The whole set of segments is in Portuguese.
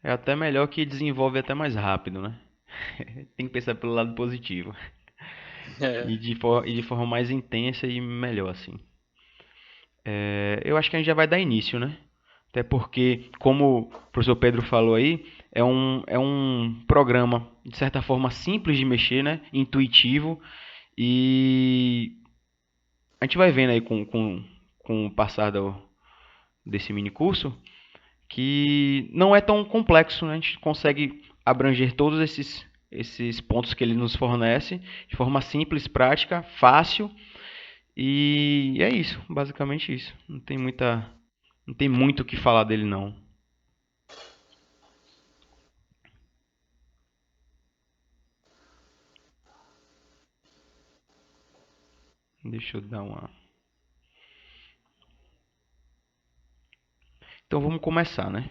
é até melhor que desenvolve até mais rápido, né? Tem que pensar pelo lado positivo. É, E de forma mais intensa e melhor, assim. Eu acho que a gente já vai dar início, né? Até porque, como o professor Pedro falou aí, é um programa, de certa forma, simples de mexer, né? Intuitivo. E a gente vai vendo aí com o passar desse mini curso que não é tão complexo, né? A gente consegue abranger todos esses pontos que ele nos fornece de forma simples, prática, fácil. E é isso, basicamente isso. Não tem muito o que falar dele não. Deixa eu dar uma. Então vamos começar, né?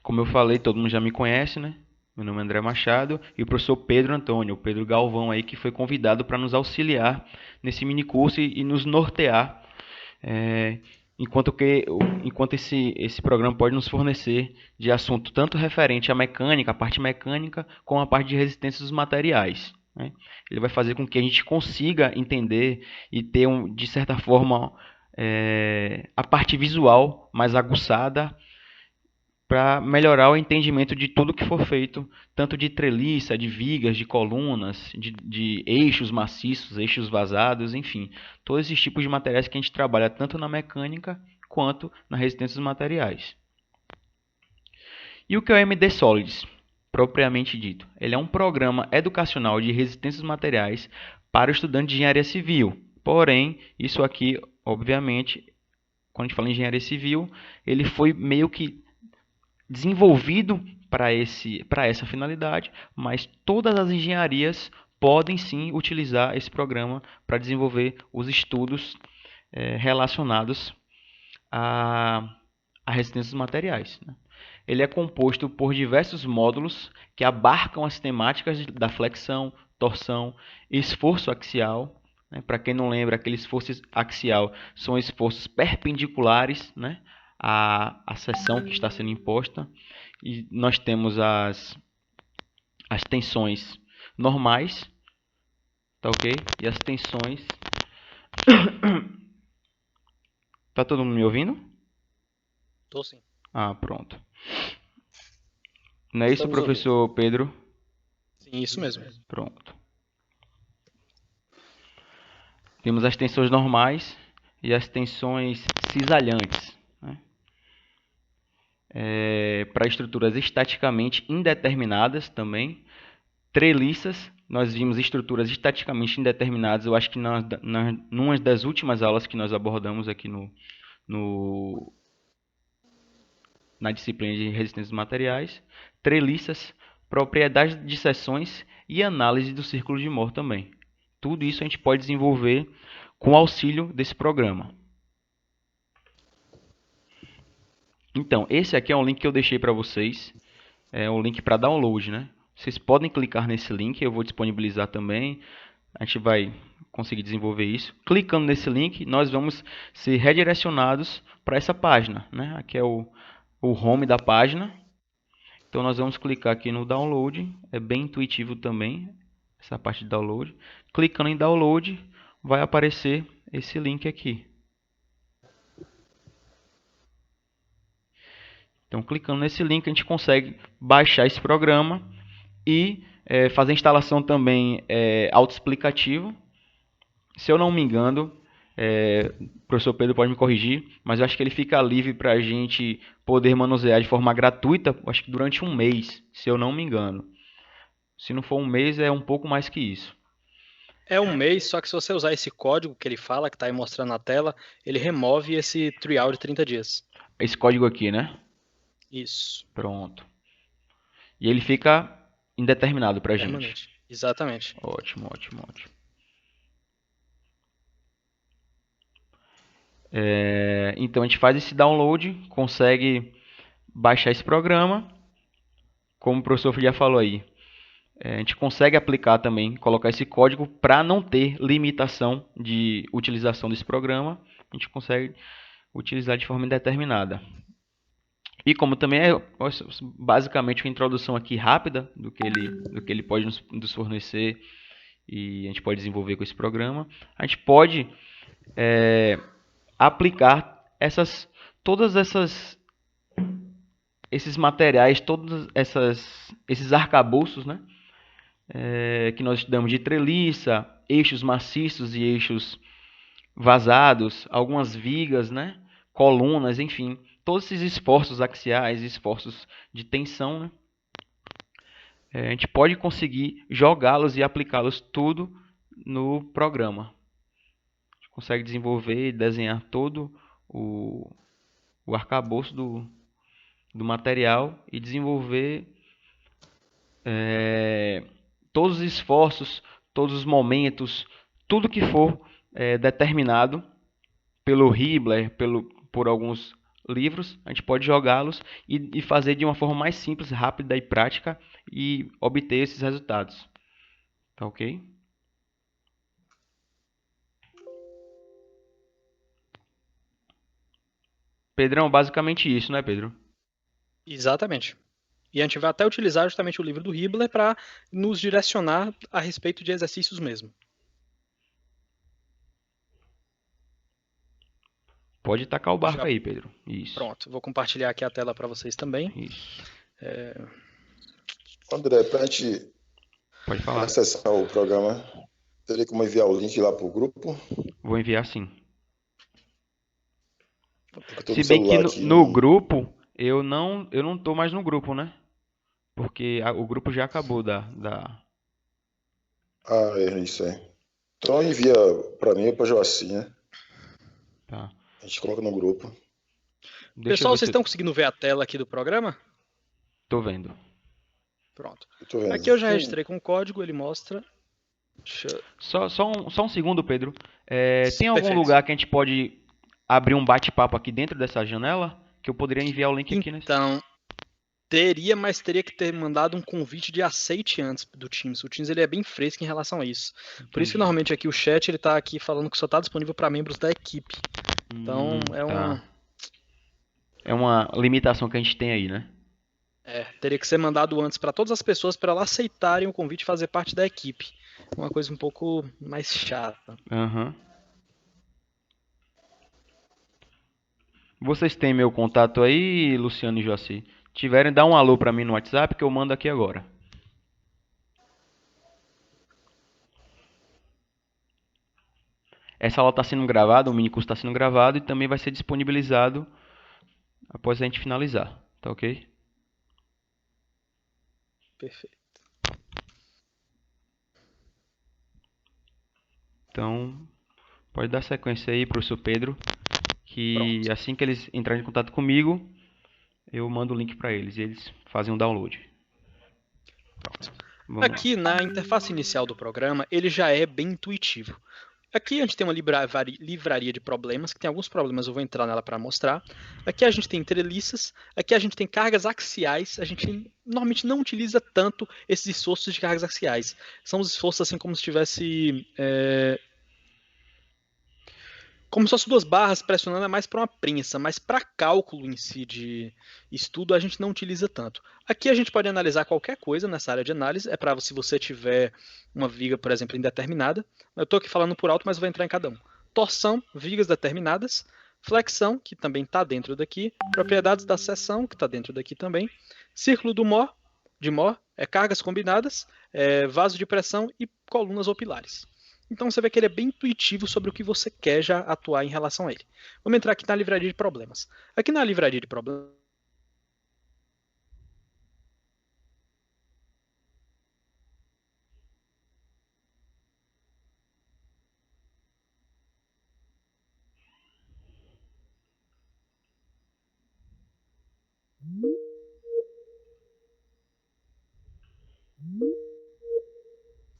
Como eu falei, todo mundo já me conhece, né? Meu nome é André Machado e o professor Pedro Antônio, o Pedro Galvão aí, que foi convidado para nos auxiliar nesse mini curso e nos nortear, é, enquanto esse programa pode nos fornecer de assunto tanto referente à mecânica, à parte mecânica, como à parte de resistência dos materiais. Né? Ele vai fazer com que a gente consiga entender e ter, de certa forma, a parte visual mais aguçada para melhorar o entendimento de tudo que for feito, tanto de treliça, de vigas, de colunas, de eixos maciços, eixos vazados, enfim, todos esses tipos de materiais que a gente trabalha tanto na mecânica quanto na resistência dos materiais. E o que é o MD Solids? Propriamente dito, ele é um programa educacional de resistência dos materiais para o estudante de engenharia civil. Porém, isso aqui, obviamente, quando a gente fala em engenharia civil, ele foi meio que desenvolvido para essa finalidade, mas todas as engenharias podem sim utilizar esse programa para desenvolver os estudos relacionados à, à resistência dos materiais. Né? Ele é composto por diversos módulos que abarcam as temáticas da flexão, torção, esforço axial. Né? Para quem não lembra, aquele esforço axial são esforços perpendiculares, né? À seção que está sendo imposta. E nós temos as tensões normais, tá ok? E as tensões. Tá todo mundo me ouvindo? tô sim. Ah, pronto. Não é isso, Estamos ouvindo. professor Pedro? Sim, isso mesmo. Pronto. Temos as tensões normais e as tensões cisalhantes. Né? Para estruturas estaticamente indeterminadas também. Treliças, nós vimos estruturas estaticamente indeterminadas. Eu acho que numa das últimas aulas que nós abordamos aqui no, na disciplina de resistência dos materiais. Treliças, propriedades de seções e análise do círculo de Mohr também. Tudo isso a gente pode desenvolver com o auxílio desse programa. Então, esse aqui é um link que eu deixei para vocês. É um link para download, né? Vocês podem clicar nesse link, eu vou disponibilizar também. A gente vai conseguir desenvolver isso. Clicando nesse link, nós vamos ser redirecionados para essa página, né? Aqui é o home da página. Então nós vamos clicar aqui no download, é bem intuitivo também, essa parte de download. Clicando em download, vai aparecer esse link aqui. Então clicando nesse link a gente consegue baixar esse programa e fazer a instalação também autoexplicativo. Se eu não me engano, o professor Pedro pode me corrigir, mas eu acho que ele fica livre para a gente poder manusear de forma gratuita, acho que durante um mês, se eu não me engano. Se não for um mês, é um pouco mais que isso. É um mês, só que se você usar esse código que ele fala, que está aí mostrando na tela, ele remove esse trial de 30 dias. Esse código aqui, né? Isso. Pronto. E ele fica indeterminado pra gente. Permanente. Exatamente. Ótimo, ótimo, ótimo. Então a gente faz esse download, consegue baixar esse programa, como o professor já falou aí. A gente consegue aplicar também, colocar esse código para não ter limitação de utilização desse programa. A gente consegue utilizar de forma indeterminada. E como também é basicamente uma introdução aqui rápida do que ele pode nos fornecer e a gente pode desenvolver com esse programa, a gente pode aplicar todas esses materiais, esses arcabouços, né, que nós estudamos de treliça, eixos maciços e eixos vazados, algumas vigas, né, colunas, enfim, todos esses esforços axiais, esforços de tensão, né, a gente pode conseguir jogá-los e aplicá-los tudo no programa. A gente consegue desenvolver e desenhar todo o, o arcabouço do material e desenvolver todos os esforços, todos os momentos, tudo que for determinado pelo Hibbeler, por alguns livros, a gente pode jogá-los e fazer de uma forma mais simples, rápida e prática e obter esses resultados. Tá ok? Pedrão, basicamente isso, né, Pedro? Exatamente. E a gente vai até utilizar justamente o livro do Hibbeler para nos direcionar a respeito de exercícios mesmo. Pode tacar o barco Já aí, Pedro. Isso. pronto. Vou compartilhar aqui a tela para vocês também. Isso. André, para a gente Pode falar. acessar o programa, teria como enviar o link lá para o grupo? Vou enviar sim. Eu Se tô bem que celular aqui. no grupo, eu não tô mais no grupo, né? Porque o grupo já acabou Ah, é isso aí. Então envia para mim ou para Joaci, né? Tá. A gente coloca no grupo. Deixa eu Pessoal, ver vocês se estão conseguindo ver a tela aqui do programa? tô vendo. Pronto. Eu tô vendo. Aqui eu já registrei com o código, ele mostra. Só um segundo, Pedro. Tem algum Perfeito. lugar que a gente pode abrir um bate-papo aqui dentro dessa janela? Que eu poderia enviar o link aqui, né? Então, teria, mas teria que ter mandado um convite de aceite antes do Teams. O Teams ele é bem fresco em relação a isso. Por isso que normalmente aqui o chat ele tá aqui falando que só está disponível para membros da equipe. Então é uma limitação que a gente tem aí, né? Teria que ser mandado antes para todas as pessoas para elas aceitarem o convite e fazer parte da equipe. Uma coisa um pouco mais chata. Uhum. Vocês têm meu contato aí, Luciano e Joaci? Tiverem, dá um alô pra mim no WhatsApp que eu mando aqui agora. Essa aula está sendo gravada, o minicurso está sendo gravado e também vai ser disponibilizado após a gente finalizar, tá ok? Perfeito. Então, pode dar sequência aí, professor Pedro, que Pronto. assim que eles entrarem em contato comigo, eu mando o link para eles e eles fazem um download. Pronto. Vamos Aqui na interface inicial do programa, ele já é bem intuitivo. Aqui a gente tem uma livraria de problemas, que tem alguns problemas, eu vou entrar nela para mostrar. Aqui a gente tem entreliças, aqui a gente tem cargas axiais, a gente normalmente não utiliza tanto esses esforços de cargas axiais. São os esforços assim como se tivesse... como se fossem duas barras pressionando, é mais para uma prensa, mas para cálculo em si de estudo a gente não utiliza tanto. Aqui a gente pode analisar qualquer coisa nessa área de análise, é para se você tiver uma viga, por exemplo, indeterminada. Eu estou aqui falando por alto, mas vou entrar em cada um. Torção, vigas determinadas, flexão, que também está dentro daqui, propriedades da seção, que está dentro daqui também, círculo de Mohr, cargas combinadas, vaso de pressão e colunas ou pilares. Então você vê que ele é bem intuitivo sobre o que você quer já atuar em relação a ele. Vamos entrar aqui na livraria de problemas. Aqui na livraria de problemas,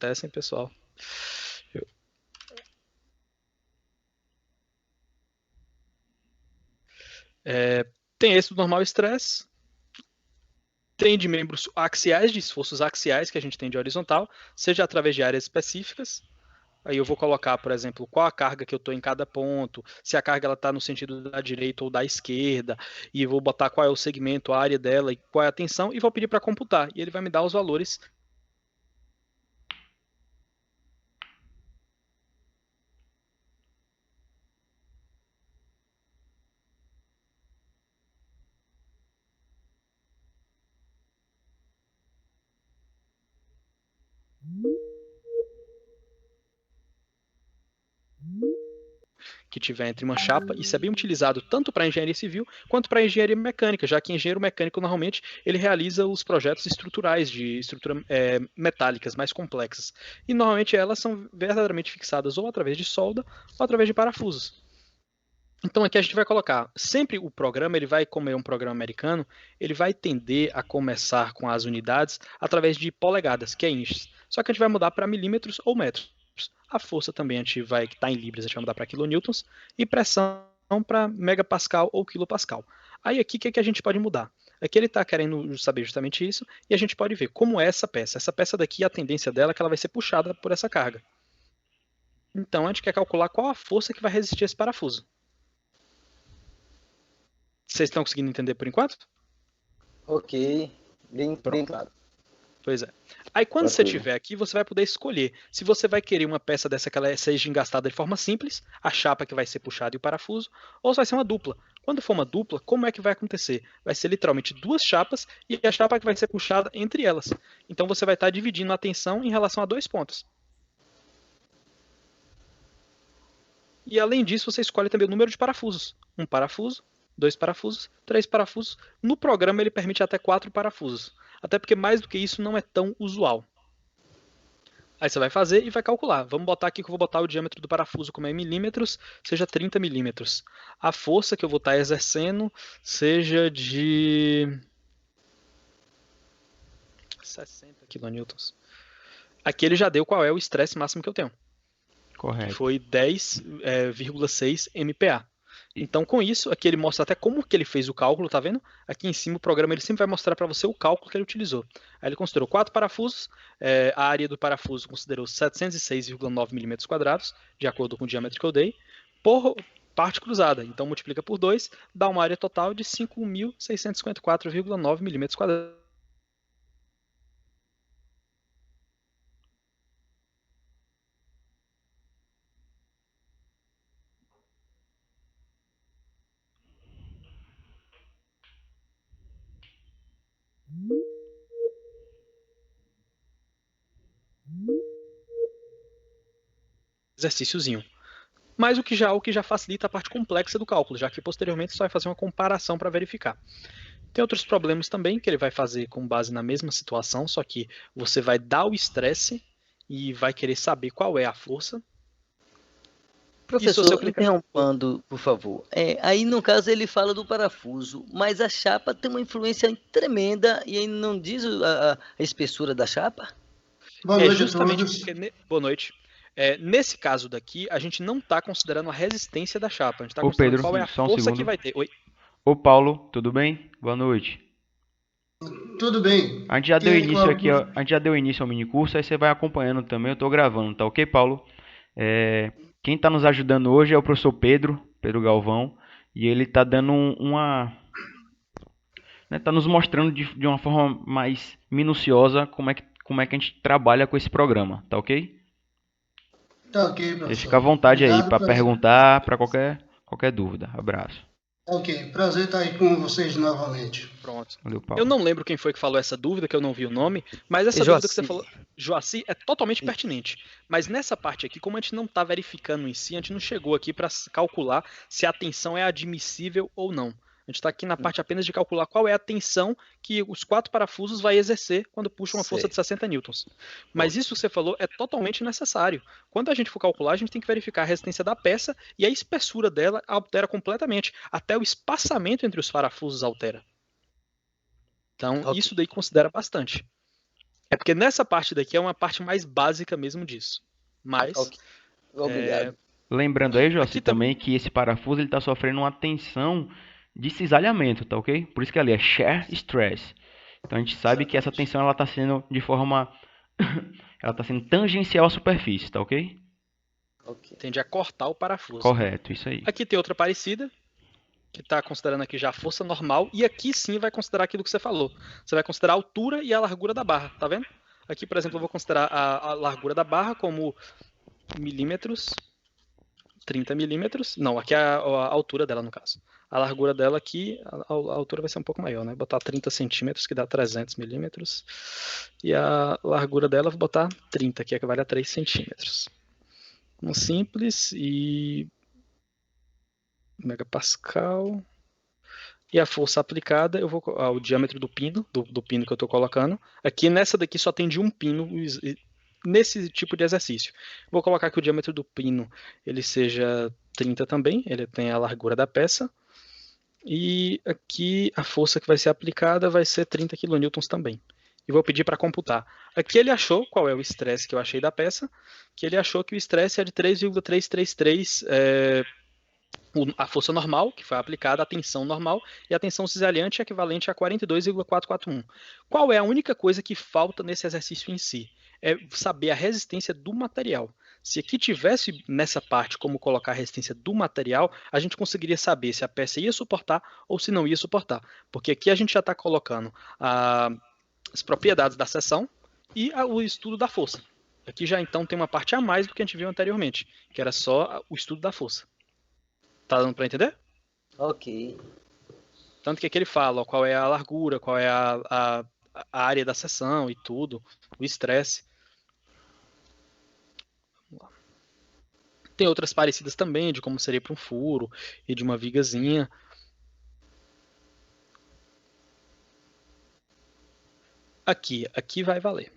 acontecem, pessoal. Tem esse do normal estresse, tem de membros axiais, de esforços axiais que a gente tem de horizontal, seja através de áreas específicas, Aí eu vou colocar, por exemplo, qual a carga que eu estou em cada ponto, se a carga ela está no sentido da direita ou da esquerda, e vou botar qual é o segmento, a área dela e qual é a tensão, e vou pedir para computar. E ele vai me dar os valores. Que tiver entre uma chapa. Isso é bem utilizado tanto para engenharia civil quanto para engenharia mecânica, já que engenheiro mecânico normalmente ele realiza os projetos estruturais de estrutura metálicas mais complexas. E normalmente elas são verdadeiramente fixadas ou através de solda ou através de parafusos. Então aqui a gente vai colocar, sempre o programa, ele vai, como é um programa americano, ele vai tender a começar com as unidades através de polegadas, que é inches. Só que a gente vai mudar para milímetros ou metros. A força também a gente vai, que está em libras, a gente vai mudar para quilonewtons, e pressão para megapascal ou quilopascal. Aí aqui, o que a gente pode mudar? Aqui ele está querendo saber justamente isso, e a gente pode ver como é essa peça. Essa peça daqui, a tendência dela é que ela vai ser puxada por essa carga. Então a gente quer calcular qual a força que vai resistir a esse parafuso. Vocês estão conseguindo entender por enquanto? Ok, bem Pronto. claro. Pois é. Aí quando você tiver aqui, você vai poder escolher se você vai querer uma peça dessa que ela seja engastada de forma simples, a chapa que vai ser puxada e o parafuso, ou se vai ser uma dupla. Quando for uma dupla, como é que vai acontecer? Vai ser literalmente duas chapas e a chapa que vai ser puxada entre elas. Então você vai estar dividindo a tensão em relação a dois pontos. E além disso, você escolhe também o número de parafusos. Um parafuso, dois parafusos, três parafusos. No programa ele permite até 4 parafusos. Até porque mais do que isso não é tão usual. Aí você vai fazer e vai calcular. Vamos botar aqui que eu vou botar o diâmetro do parafuso como é em milímetros, seja 30 milímetros. A força que eu vou estar exercendo seja de 60 quilonewtons. Aqui ele já deu qual é o estresse máximo que eu tenho. Correto. Que foi 10,6 MPa. Então, com isso, aqui ele mostra até como que ele fez o cálculo, tá vendo? Aqui em cima o programa ele sempre vai mostrar para você o cálculo que ele utilizou. Aí ele considerou 4 parafusos, a área do parafuso considerou 706,9 milímetros quadrados, de acordo com o diâmetro que eu dei, por parte cruzada. Então, multiplica por 2, dá uma área total de 5.654,9 milímetros quadrados. Exercíciozinho. Mas o que já facilita a parte complexa do cálculo, já que posteriormente você vai fazer uma comparação para verificar. Tem outros problemas também que ele vai fazer com base na mesma situação, só que você vai dar o estresse e vai querer saber qual é a força. Professor, interrompendo, por favor. Aí, no caso, ele fala do parafuso, mas a chapa tem uma influência tremenda e aí não diz a espessura da chapa? Boa noite justamente a todos. Porque, boa noite. Nesse caso daqui, a gente não está considerando a resistência da chapa. A gente está Ô, considerando Pedro, qual é a só um força segundo. que vai ter. Oi? Ô Paulo, tudo bem? Boa noite. Tudo bem. A gente já Quem deu é início aqui, ó, a gente já deu início ao minicurso, aí você vai acompanhando também, eu tô gravando, tá ok, Paulo? Quem tá nos ajudando hoje é o professor Pedro Galvão, e ele tá dando tá nos mostrando de uma forma mais minuciosa como é que a gente trabalha com esse programa, tá ok? Tá ok, professor. Você fica à vontade aí para prazer. perguntar, para qualquer dúvida. Abraço. Ok, prazer estar aí com vocês novamente. Pronto. Valeu, Paulo. Eu não lembro quem foi que falou essa dúvida, que eu não vi o nome, mas essa dúvida que você falou, Joaci, é totalmente pertinente. Mas nessa parte aqui, como a gente não está verificando em si, a gente não chegou aqui para calcular se a tensão é admissível ou não. A gente está aqui na parte apenas de calcular qual é a tensão que os 4 parafusos vai exercer quando puxa uma força de 60 newtons. Mas isso que você falou é totalmente necessário. Quando a gente for calcular, a gente tem que verificar a resistência da peça e a espessura dela altera completamente. Até o espaçamento entre os parafusos altera. Então, isso daí considera bastante. É porque nessa parte daqui é uma parte mais básica mesmo disso. Mas... Obrigado. Lembrando aí, Jossi, também que esse parafuso ele está sofrendo uma tensão de cisalhamento, tá ok? Por isso que ali é shear stress. Então a gente sabe que essa tensão ela está sendo de forma ela está sendo tangencial à superfície, tá ok? Ok. Tende a cortar o parafuso. Correto, isso aí. Aqui tem outra parecida, que está considerando aqui já a força normal, e aqui sim vai considerar aquilo que você falou. Você vai considerar a altura e a largura da barra, tá vendo? Aqui, por exemplo, eu vou considerar a largura da barra como milímetros, 30 milímetros. Não, aqui é a altura dela, no caso. A largura dela aqui, a altura vai ser um pouco maior, né? Botar 30 centímetros, que dá 300 milímetros. E a largura dela, vou botar 30, que equivale a 3 centímetros. Um simples e megapascal. E a força aplicada, eu vou o diâmetro do pino, do pino que eu estou colocando. Aqui nessa daqui só tem de um pino nesse tipo de exercício. Vou colocar que o diâmetro do pino ele seja 30 também, ele tem a largura da peça. E aqui a força que vai ser aplicada vai ser 30 kN também. E vou pedir para computar. Aqui ele achou qual é o estresse que eu achei da peça, que ele achou que o estresse é de 3,333 a força normal, que foi aplicada, a tensão normal, e a tensão cisalhante é equivalente a 42,441. Qual é a única coisa que falta nesse exercício em si? É saber a resistência do material. Se aqui tivesse nessa parte como colocar a resistência do material, a gente conseguiria saber se a peça ia suportar ou se não ia suportar. Porque aqui a gente já está colocando as propriedades da seção e o estudo da força. Aqui já então tem uma parte a mais do que a gente viu anteriormente, que era só o estudo da força. Tá dando para entender? Ok. Tanto que aqui ele fala ó, qual é a largura, qual é a área da seção e tudo, o estresse. Tem outras parecidas também, de como seria para um furo e de uma vigazinha. Aqui vai valer.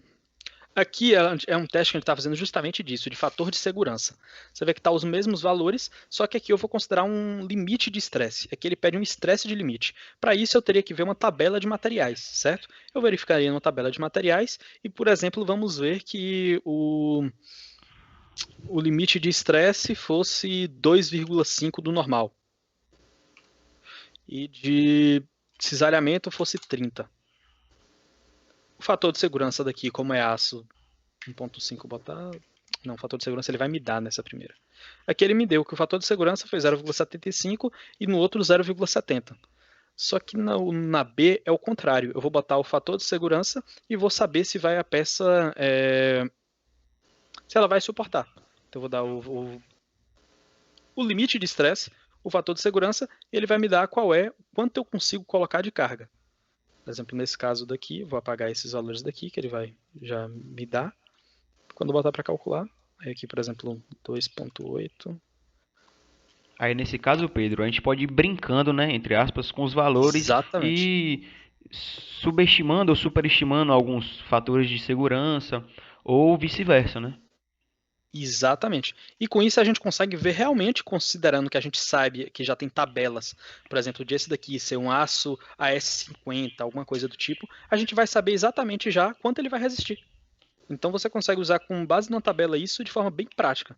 Aqui é um teste que a gente está fazendo justamente disso, de fator de segurança. Você vê que está os mesmos valores, só que aqui eu vou considerar um limite de estresse. Aqui ele pede um estresse de limite. Para isso eu teria que ver uma tabela de materiais, certo? Eu verificaria uma tabela de materiais e, por exemplo, vamos ver que o limite de estresse fosse 2,5 do normal. E de cisalhamento fosse 30. O fator de segurança daqui, como é aço 1.5 botar... Não, o fator de segurança ele vai me dar nessa primeira. Aqui ele me deu que o fator de segurança foi 0,75 e no outro 0,70. Só que na B é o contrário. Eu vou botar o fator de segurança e vou saber se vai a peça... se ela vai suportar. Então eu vou dar o limite de estresse, o fator de segurança, e ele vai me dar quanto eu consigo colocar de carga. Por exemplo, nesse caso daqui, vou apagar esses valores daqui, que ele vai já me dar. Quando eu botar para calcular, aí aqui, por exemplo, 2,8. Aí nesse caso, Pedro, a gente pode ir brincando, né, entre aspas, com os valores Exatamente. e subestimando ou superestimando alguns fatores de segurança ou vice-versa, né? Exatamente. E com isso a gente consegue ver realmente, considerando que a gente sabe que já tem tabelas, por exemplo, de esse daqui ser um aço AS50, alguma coisa do tipo, a gente vai saber exatamente já quanto ele vai resistir. Então você consegue usar com base na tabela isso de forma bem prática.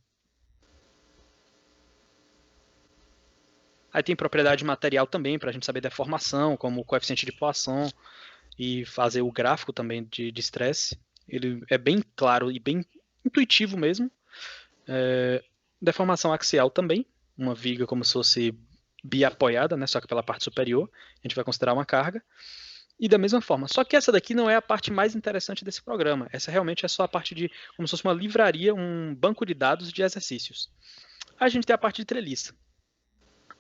Aí tem propriedade material também, para a gente saber deformação, como o coeficiente de Poisson, e fazer o gráfico também de estresse. Ele é bem claro e bem intuitivo mesmo. Deformação axial também, uma viga como se fosse biapoiada, né, só que pela parte superior, a gente vai considerar uma carga. E da mesma forma, só que essa daqui não é a parte mais interessante desse programa. Essa realmente é só a parte de, como se fosse uma livraria, um banco de dados de exercícios. A gente tem a parte de treliça.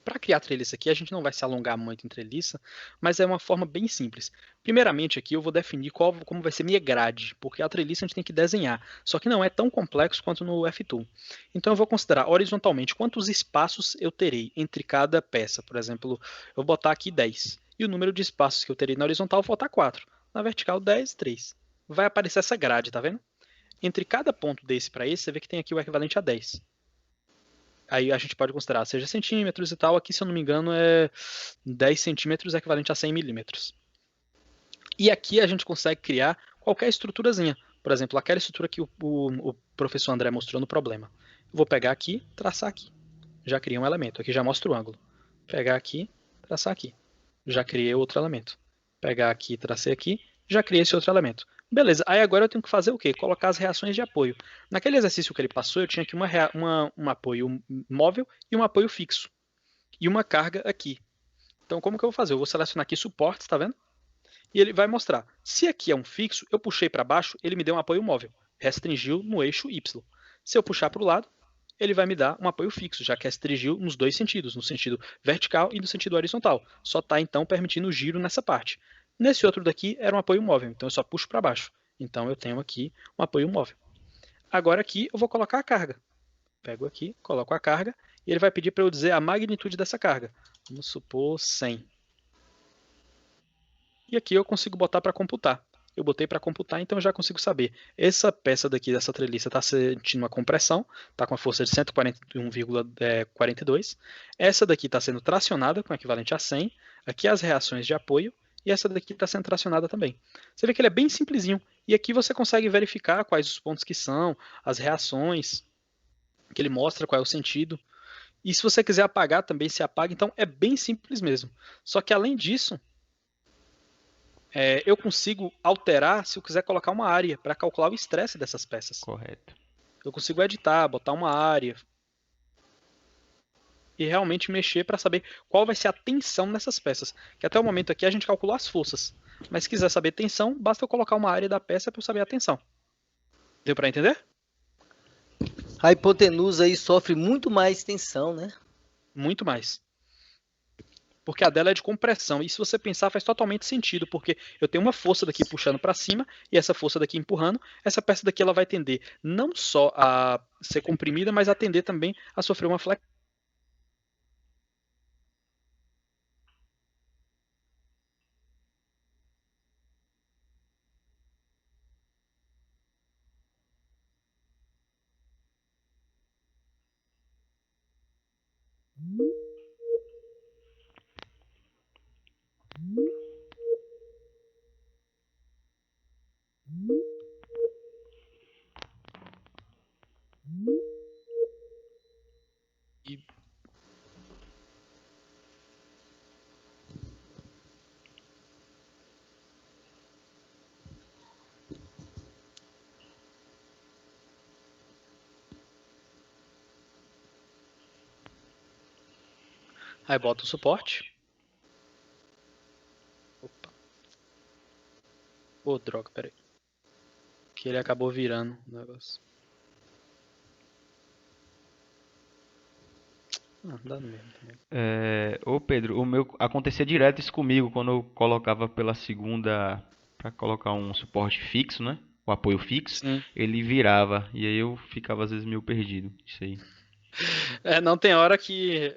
Para criar treliça aqui, a gente não vai se alongar muito em treliça, mas é uma forma bem simples. Primeiramente aqui eu vou definir como vai ser minha grade, porque a treliça a gente tem que desenhar, só que não é tão complexo quanto no F-Tool. Então eu vou considerar horizontalmente quantos espaços eu terei entre cada peça. Por exemplo, eu vou botar aqui 10, e o número de espaços que eu terei na horizontal eu vou botar 4, na vertical 10, 3. Vai aparecer essa grade, tá vendo? Entre cada ponto desse para esse, você vê que tem aqui o equivalente a 10. Aí a gente pode considerar, seja centímetros e tal, aqui se eu não me engano é 10 centímetros equivalente a 100 milímetros. E aqui a gente consegue criar qualquer estruturazinha. Por exemplo, aquela estrutura que o professor André mostrou no problema. Eu vou pegar aqui, traçar aqui. Já criei um elemento, aqui já mostra o ângulo. Pegar aqui, traçar aqui. Já criei outro elemento. Pegar aqui, tracei aqui, já criei esse outro elemento. Beleza, aí agora eu tenho que fazer o quê? Colocar as reações de apoio. Naquele exercício que ele passou, eu tinha aqui um apoio móvel e um apoio fixo. E uma carga aqui. Então, como que eu vou fazer? Eu vou selecionar aqui suportes, tá vendo? E ele vai mostrar. Se aqui é um fixo, eu puxei para baixo, ele me deu um apoio móvel. Restringiu no eixo Y. Se eu puxar para o lado, ele vai me dar um apoio fixo, já que restringiu nos dois sentidos, no sentido vertical e no sentido horizontal. Só está, então, permitindo o giro nessa parte. Nesse outro daqui era um apoio móvel, então eu só puxo para baixo. Então eu tenho aqui um apoio móvel. Agora aqui eu vou colocar a carga. Pego aqui, coloco a carga, e ele vai pedir para eu dizer a magnitude dessa carga. Vamos supor 100. E aqui eu consigo botar para computar. Eu botei para computar, então eu já consigo saber. Essa peça daqui dessa treliça está sentindo uma compressão, está com a força de 141,42. Essa daqui está sendo tracionada, com equivalente a 100. Aqui as reações de apoio. E essa daqui está sendo tracionada também. Você vê que ele é bem simplesinho. E aqui você consegue verificar quais os pontos que são, as reações, que ele mostra qual é o sentido. E se você quiser apagar, também se apaga. Então é bem simples mesmo. Só que além disso, eu consigo alterar se eu quiser colocar uma área para calcular o estresse dessas peças. Correto. Eu consigo editar, botar uma área e realmente mexer para saber qual vai ser a tensão nessas peças. Que até o momento aqui a gente calculou as forças. Mas se quiser saber tensão, basta eu colocar uma área da peça para eu saber a tensão. Deu para entender? A hipotenusa aí sofre muito mais tensão, né? Muito mais. Porque a dela é de compressão. E se você pensar, faz totalmente sentido, porque eu tenho uma força daqui puxando para cima e essa força daqui empurrando. Essa peça daqui ela vai tender não só a ser comprimida, mas a tender também a sofrer uma flexão. E aí bota o suporte. Opa. Ô, droga, peraí. Que ele acabou virando o negócio. Dá no mesmo também. Ô Pedro, o meu acontecia direto isso comigo quando eu colocava pela segunda para colocar um suporte fixo, né? O apoio fixo, Sim. ele virava e aí eu ficava às vezes meio perdido. Isso aí. Não tem hora que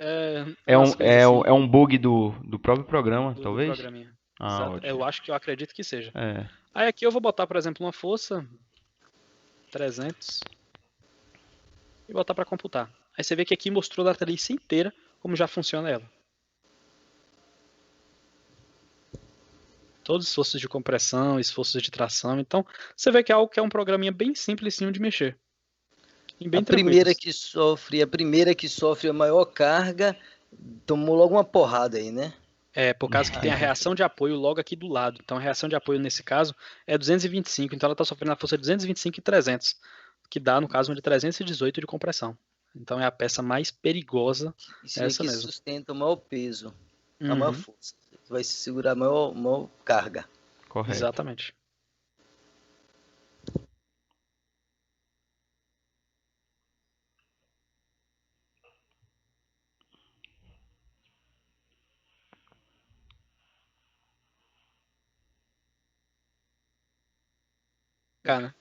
É umas um, coisas é, assim é um bug do próprio programa, do talvez? programinha. Ah, Exato. ótimo. Eu acredito que seja. É. Aí aqui eu vou botar, por exemplo, uma força 300 e botar para computar. Aí você vê que aqui mostrou da treliça inteira como já funciona ela. Todos os esforços de compressão, esforços de tração. Então, você vê que é algo que é um programinha bem simplesinho de mexer. E bem A tranquilo. primeira que sofre a maior carga tomou logo uma porrada aí, né? Por causa que tem a reação de apoio logo aqui do lado. Então, a reação de apoio nesse caso é 225. Então, ela está sofrendo a força de 225 e 300. Que dá, no caso, uma de 318 de compressão. Então, é a peça mais perigosa. Isso Essa aqui mesmo. sustenta o maior peso, a maior Uhum, força. Vai segurar a maior carga. Correto. exatamente. Cara,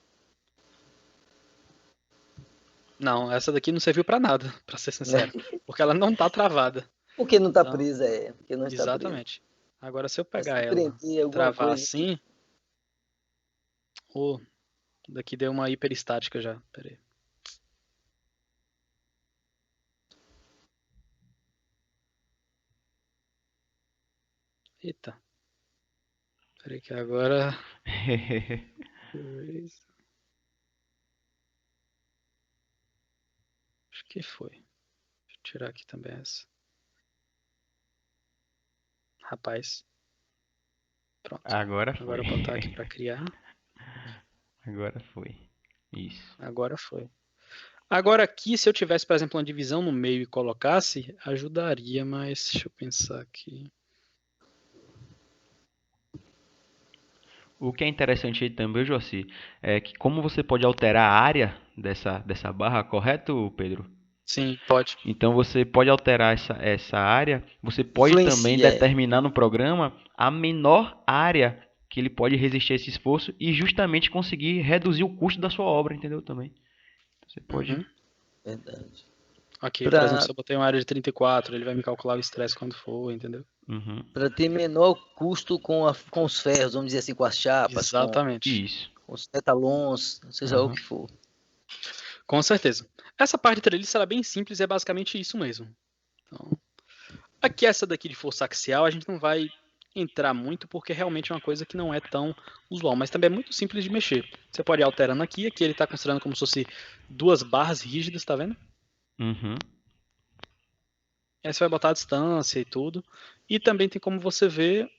não, essa daqui não serviu pra nada, pra ser sincero. Porque ela não tá travada. Porque não está Não, presa, porque não está presa. exatamente. Agora, se eu Mas pegar se ela prender e alguma travar coisa, assim. Daqui deu uma hiperestática já. Pera aí. Eita. Pera aí que agora. Acho que foi. Deixa eu tirar aqui também essa. Rapaz. Pronto. Agora Agora eu foi. vou botar aqui pra criar. Agora foi. Isso. Agora foi. Agora aqui, se eu tivesse, por exemplo, uma divisão no meio e colocasse, ajudaria, mas deixa eu pensar aqui. O que é interessante aí também, Joci, é que como você pode alterar a área dessa barra, correto, Pedro? Sim, pode. Então você pode alterar essa área, você pode também Influencia. determinar no programa a menor área que ele pode resistir a esse esforço e justamente conseguir reduzir o custo da sua obra, entendeu? Também. Você pode. Uhum. Verdade. Ok, por Pra- exemplo, se eu botei uma área de 34, ele vai me calcular o estresse quando for, entendeu? Uhum. Para ter menor custo com os ferros, vamos dizer assim, com as chapas, Exatamente. Isso. com os tetalons, seja o Aham. que for. Com certeza. Essa parte de treliça ela é bem simples e é basicamente isso mesmo. Então, aqui essa daqui de força axial a gente não vai entrar muito porque realmente é uma coisa que não é tão usual, mas também é muito simples de mexer. Você pode ir alterando aqui ele está considerando como se fosse duas barras rígidas, tá vendo? Uhum. Aí você vai botar a distância e tudo. E também tem como você ver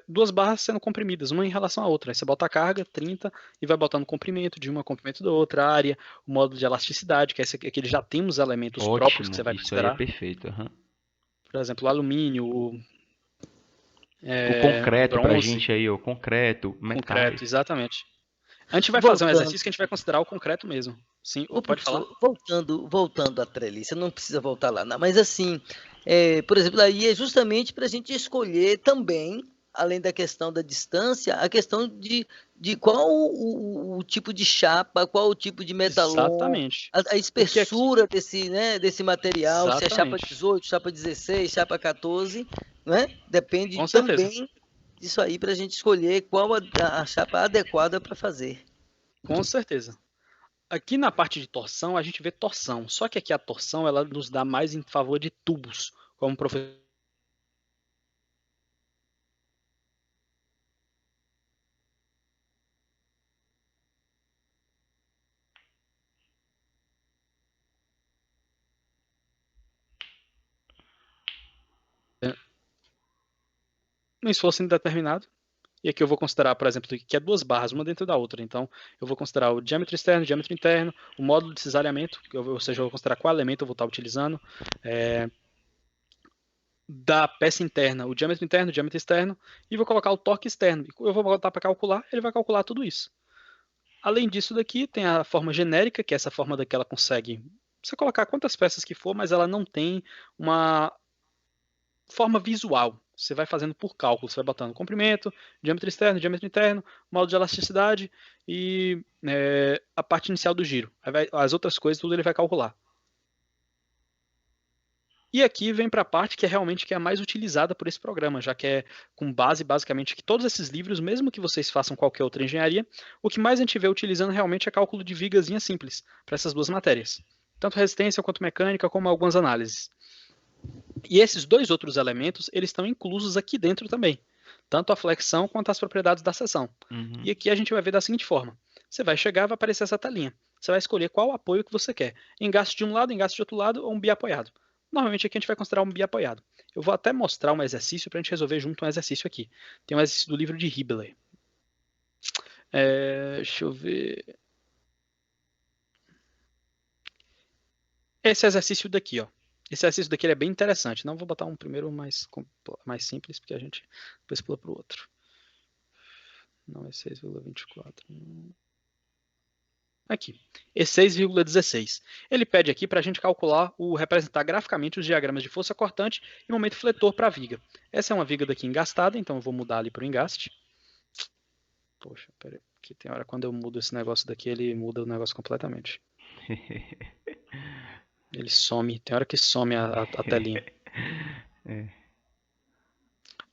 duas barras sendo comprimidas, uma em relação à outra. Aí você bota a carga, 30, e vai botando comprimento de uma, comprimento da outra, a área, o módulo de elasticidade, que é que ele já tem os elementos próprios que você Ótimo. vai Isso aí é considerar. perfeito. Aham. Por exemplo, o alumínio, O concreto pra bronze, gente aí, o concreto, metais. concreto, exatamente. A gente vai fazer um Voltando. exercício que a gente vai considerar o concreto mesmo. Sim, Ô, pode falar? professor, voltando à treliça, não precisa voltar lá, não, mas assim, por exemplo, aí é justamente para a gente escolher também, além da questão da distância, a questão de qual o tipo de chapa, qual o tipo de metalon, Exatamente. a espessura desse material, se é chapa Exatamente. 18, chapa 16, chapa 14, né? Depende Com certeza. também disso aí para a gente escolher qual a chapa adequada para fazer. Com certeza. Aqui na parte de torção, a gente vê torção. Só que aqui a torção ela nos dá mais em favor de tubos, como o professor. Um esforço indeterminado. E aqui eu vou considerar, por exemplo, que é duas barras, uma dentro da outra. Então, eu vou considerar o diâmetro externo, o diâmetro interno, o módulo de cisalhamento, ou seja, eu vou considerar qual elemento eu vou estar utilizando. Da peça interna, o diâmetro interno, o diâmetro externo, e vou colocar o torque externo. Eu vou botar para calcular, ele vai calcular tudo isso. Além disso daqui, tem a forma genérica, que é essa forma daqui ela consegue você colocar quantas peças que for, mas ela não tem uma forma visual. Você vai fazendo por cálculo, você vai botando comprimento, diâmetro externo, diâmetro interno, módulo de elasticidade e a parte inicial do giro. As outras coisas tudo ele vai calcular. E aqui vem para a parte que é realmente que é a mais utilizada por esse programa, já que é com base basicamente que todos esses livros, mesmo que vocês façam qualquer outra engenharia, o que mais a gente vê utilizando realmente é cálculo de vigazinha simples para essas duas matérias. Tanto resistência quanto mecânica, como algumas análises. E esses dois outros elementos, eles estão inclusos aqui dentro também. Tanto a flexão quanto as propriedades da seção. Uhum. E aqui a gente vai ver da seguinte forma. Você vai chegar e vai aparecer essa telinha. Você vai escolher qual apoio que você quer. Engaste de um lado, engaste de outro lado ou um biapoiado. Normalmente aqui a gente vai considerar um biapoiado. Eu vou até mostrar um exercício para a gente resolver junto um exercício aqui. Tem um exercício do livro de Hibbeler. Deixa eu ver. Esse exercício daqui, ó. Esse exercício daqui é bem interessante. Não vou botar um primeiro mais simples, porque a gente depois pula para o outro. Não, é 6,24. Aqui, é 6,16. Ele pede aqui para a gente calcular representar graficamente os diagramas de força cortante e momento fletor para a viga. Essa é uma viga daqui engastada, então eu vou mudar ali para o engaste. Poxa, peraí, que tem hora quando eu mudo esse negócio daqui, ele muda o negócio completamente. Ele some, tem hora que some a telinha.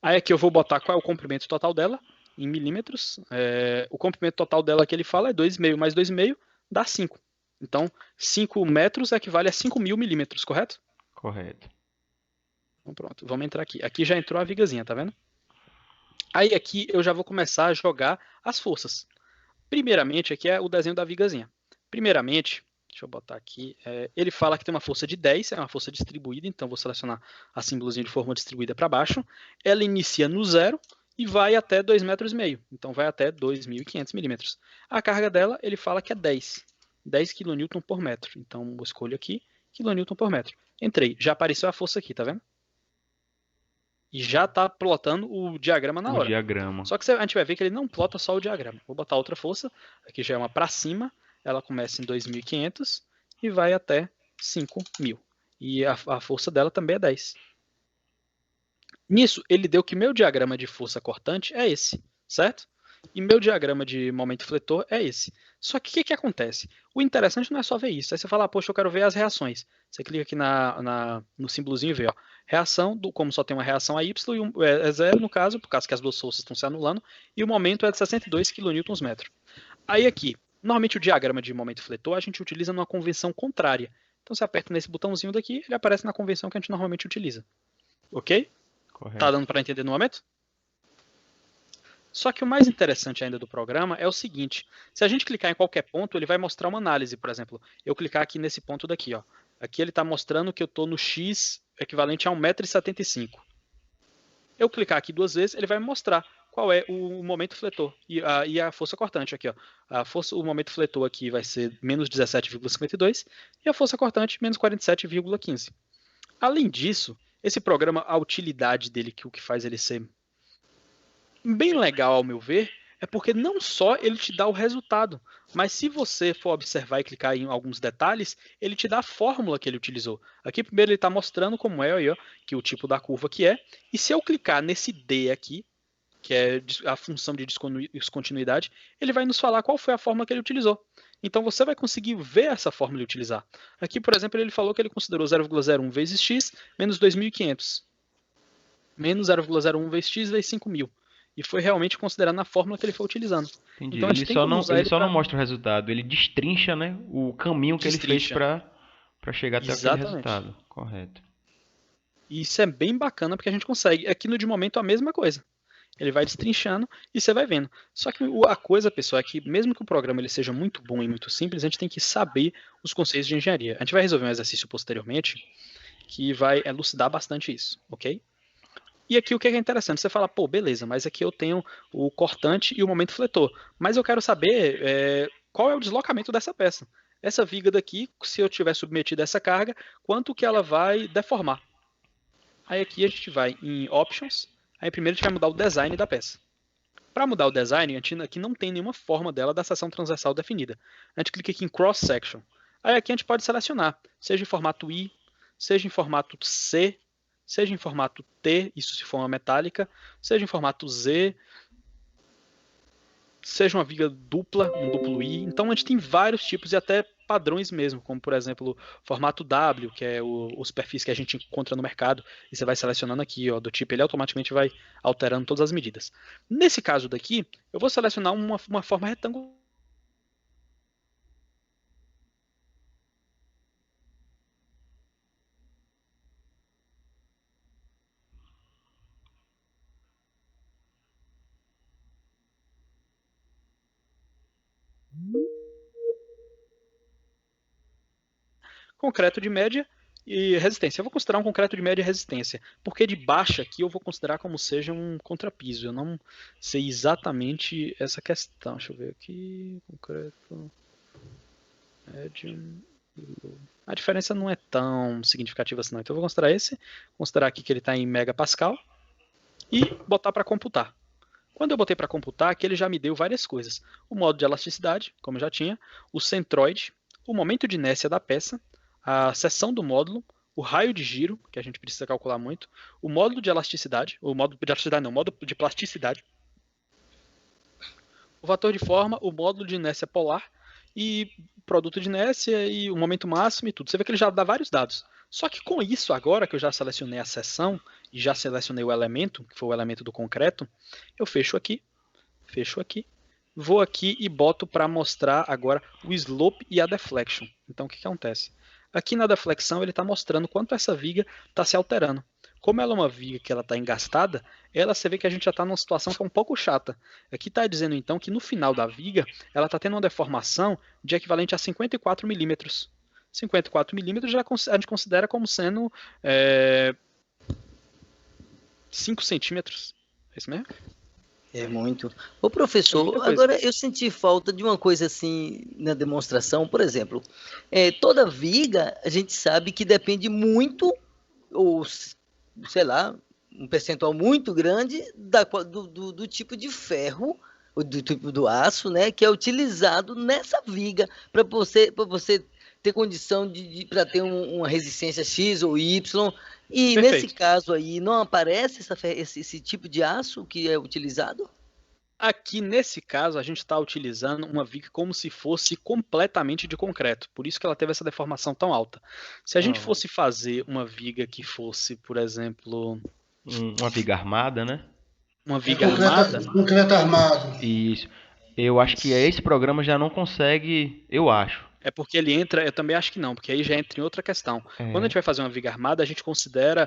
Aí aqui eu vou botar qual é o comprimento total dela, em milímetros. O comprimento total dela que ele fala é 2,5 mais 2,5 dá 5. Então, 5 metros equivale a 5.000 milímetros, correto? Correto. Então pronto, vamos entrar aqui. Aqui já entrou a vigazinha, tá vendo? Aí aqui eu já vou começar a jogar as forças. Primeiramente, aqui é o desenho da vigazinha. Primeiramente, deixa eu botar aqui, ele fala que tem uma força de 10, é uma força distribuída, então vou selecionar a símbolozinha de forma distribuída para baixo. Ela inicia no 0 e vai até 2,5 metros. Então vai até 2.500 milímetros. A carga dela, ele fala que é 10 kN por metro. Então eu escolho aqui, kN por metro. Entrei, já apareceu a força aqui, tá vendo? E já está plotando o diagrama na O hora. diagrama. Só que a gente vai ver que ele não plota só o diagrama. Vou botar outra força, aqui já é uma para cima, ela começa em 2.500 e vai até 5.000. E a força dela também é 10. Nisso, ele deu que meu diagrama de força cortante é esse, certo? E meu diagrama de momento fletor é esse. Só que o que acontece? O interessante não é só ver isso. Aí você fala, poxa, eu quero ver as reações. Você clica aqui no símbolozinho e vê, ó. Reação, como só tem uma reação a Y, é zero no caso, por causa que as duas forças estão se anulando, e o momento é de 62 kN. Aí aqui, normalmente o diagrama de momento fletor a gente utiliza numa convenção contrária. Então você aperta nesse botãozinho daqui, ele aparece na convenção que a gente normalmente utiliza. Ok? Correto. Tá dando para entender no momento? Só que o mais interessante ainda do programa é o seguinte, se a gente clicar em qualquer ponto, ele vai mostrar uma análise, por exemplo, eu clicar aqui nesse ponto daqui, ó. Aqui ele está mostrando que eu estou no X equivalente a 1,75 m. Eu clicar aqui 2 vezes, ele vai me mostrar qual é o momento fletor e a força cortante aqui, ó. O momento fletor aqui vai ser menos 17,52 e a força cortante menos 47,15. Além disso, esse programa, a utilidade dele, que o que faz ele ser bem legal, ao meu ver, é porque não só ele te dá o resultado, mas se você for observar e clicar em alguns detalhes, ele te dá a fórmula que ele utilizou. Aqui primeiro ele está mostrando como é, aí, ó, que o tipo da curva que é, e se eu clicar nesse D aqui, que é a função de descontinuidade, ele vai nos falar qual foi a fórmula que ele utilizou. Então você vai conseguir ver essa fórmula e utilizar. Aqui, por exemplo, ele falou que ele considerou 0,01 vezes x menos 2.500. Menos 0,01 vezes x vezes 5.000. E foi realmente considerando a fórmula que ele foi utilizando. Entendi. Então a gente tem como usar ele só pra... não mostra o resultado, ele destrincha, né, o caminho que ele fez para chegar até aquele Exatamente. resultado. Correto. E isso é bem bacana porque a gente consegue. Aqui no de momento a mesma coisa. Ele vai destrinchando e você vai vendo. Só que a coisa, pessoal, é que mesmo que o programa ele seja muito bom e muito simples, a gente tem que saber os conceitos de engenharia. A gente vai resolver um exercício posteriormente que vai elucidar bastante isso, ok? E aqui o que é interessante, você fala, pô, beleza, mas aqui eu tenho o cortante e o momento fletor, mas eu quero saber qual é o deslocamento dessa peça. Essa viga daqui, se eu tiver submetido a essa carga, quanto que ela vai deformar. Aí aqui a gente vai em Options, aí primeiro a gente vai mudar o design da peça. Para mudar o design, a gente aqui não tem nenhuma forma dela da seção transversal definida. A gente clica aqui em Cross Section. Aí aqui a gente pode selecionar, seja em formato I, seja em formato C, seja em formato T, isso se for uma metálica, seja em formato Z, seja uma viga dupla, um duplo I. Então a gente tem vários tipos e até padrões mesmo, como por exemplo formato W, que é os perfis que a gente encontra no mercado, e você vai selecionando aqui, ó, do tipo, ele automaticamente vai alterando todas as medidas. Nesse caso daqui, eu vou selecionar uma forma retangular. Concreto de média e resistência. Eu vou considerar um concreto de média resistência, porque de baixa aqui eu vou considerar como seja um contrapiso. Eu não sei exatamente essa questão. Deixa eu ver aqui. Concreto médio. A diferença não é tão significativa assim, não. Então eu vou considerar esse, considerar aqui que ele está em megapascal e botar para computar. Quando eu botei para computar, aqui ele já me deu várias coisas. O modo de elasticidade, como eu já tinha, o centroide, o momento de inércia da peça, a seção do módulo, o raio de giro, que a gente precisa calcular muito, o módulo de elasticidade, o módulo de elasticidade não, o módulo de plasticidade, o fator de forma, o módulo de inércia polar e produto de inércia e o momento máximo e tudo. Você vê que ele já dá vários dados. Só que com isso agora que eu já selecionei a seção e já selecionei o elemento, que foi o elemento do concreto, eu fecho aqui, vou aqui e boto para mostrar agora o slope e a deflection. Então o que acontece? Aqui na deflexão ele está mostrando quanto essa viga está se alterando. Como ela é uma viga que ela está engastada, você vê que a gente já está numa situação que é um pouco chata. Aqui está dizendo então que no final da viga ela está tendo uma deformação de equivalente a 54 milímetros. 54 milímetros a gente considera como sendo 5 centímetros. É isso mesmo? É muito. Ô, professor, Muita coisa. agora eu senti falta de uma coisa assim na demonstração. Por exemplo, toda viga a gente sabe que depende muito, ou sei lá, um percentual muito grande do tipo de ferro, ou do tipo do aço, né, que é utilizado nessa viga para você ter condição para ter uma resistência X ou Y. E nesse Perfeito. caso aí, não aparece esse tipo de aço que é utilizado? Aqui, nesse caso, a gente está utilizando uma viga como se fosse completamente de concreto. Por isso que ela teve essa deformação tão alta. Se a gente fosse fazer uma viga que fosse, por exemplo, Uma viga armada, né? uma É viga armada, concreto armado. Isso. Eu acho que esse programa já não consegue, eu acho. é porque ele entra, eu também acho que não, porque aí já entra em outra questão. Quando a É, gente vai fazer uma viga armada, a gente considera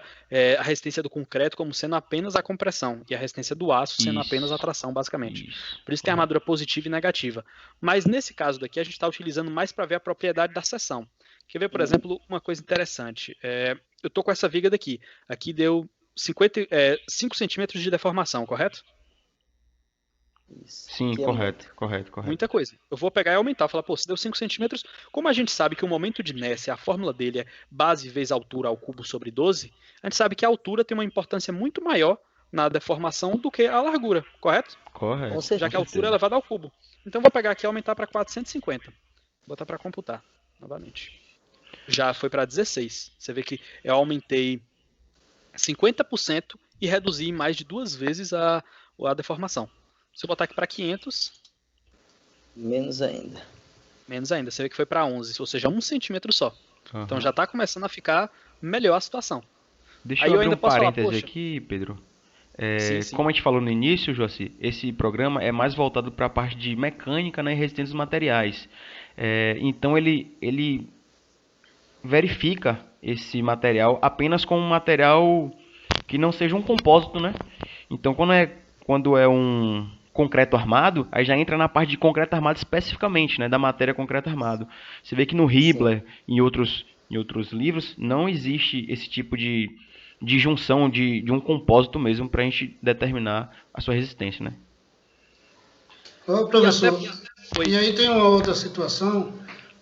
a resistência do concreto como sendo apenas a compressão e a resistência do aço sendo apenas a isso, tração, basicamente. isso. Por isso tem a Correto. armadura positiva e negativa. Mas nesse caso daqui, a gente está utilizando mais para ver a propriedade da seção. Quer ver, por exemplo, uma coisa interessante? Eu estou com essa viga daqui. Aqui deu 5 centímetros de deformação, correto? Isso. Sim, Que é correto, muito. correto, correto. Muita coisa. Eu vou pegar e aumentar, falar, pô, se deu 5 centímetros, como a gente sabe que o momento de inércia, a fórmula dele é base vezes altura ao cubo sobre 12, a gente sabe que a altura tem uma importância muito maior na deformação do que a largura, correto? Correto. Com Já que a altura é certeza. elevada ao cubo. Então eu vou pegar aqui e aumentar para 450. Vou botar para computar, novamente. Já foi para 16. Você vê que eu aumentei 50% e reduzi mais de 2 vezes a deformação. Se eu botar aqui para 500, Menos ainda. menos ainda. Você vê que foi para 11, ou seja, 1 centímetro só. Então Aham. já está começando a ficar melhor a situação. Deixa Aí eu eu abrir um ainda posso falar, parêntese poxa, aqui, Pedro. sim, sim, Como a gente falou no início, Joaci, esse programa é mais voltado para a parte de mecânica, né, e resistência dos materiais. Então ele verifica esse material apenas com um material que não seja um compósito, né? Então quando é um concreto armado, aí já entra na parte de concreto armado especificamente, né, da matéria concreto armado. Você vê que no Sim. Hibler, em outros livros, não existe esse tipo de junção de um compósito mesmo para a gente determinar a sua resistência, né? Ô, e até professor, e foi, aí tem uma outra situação,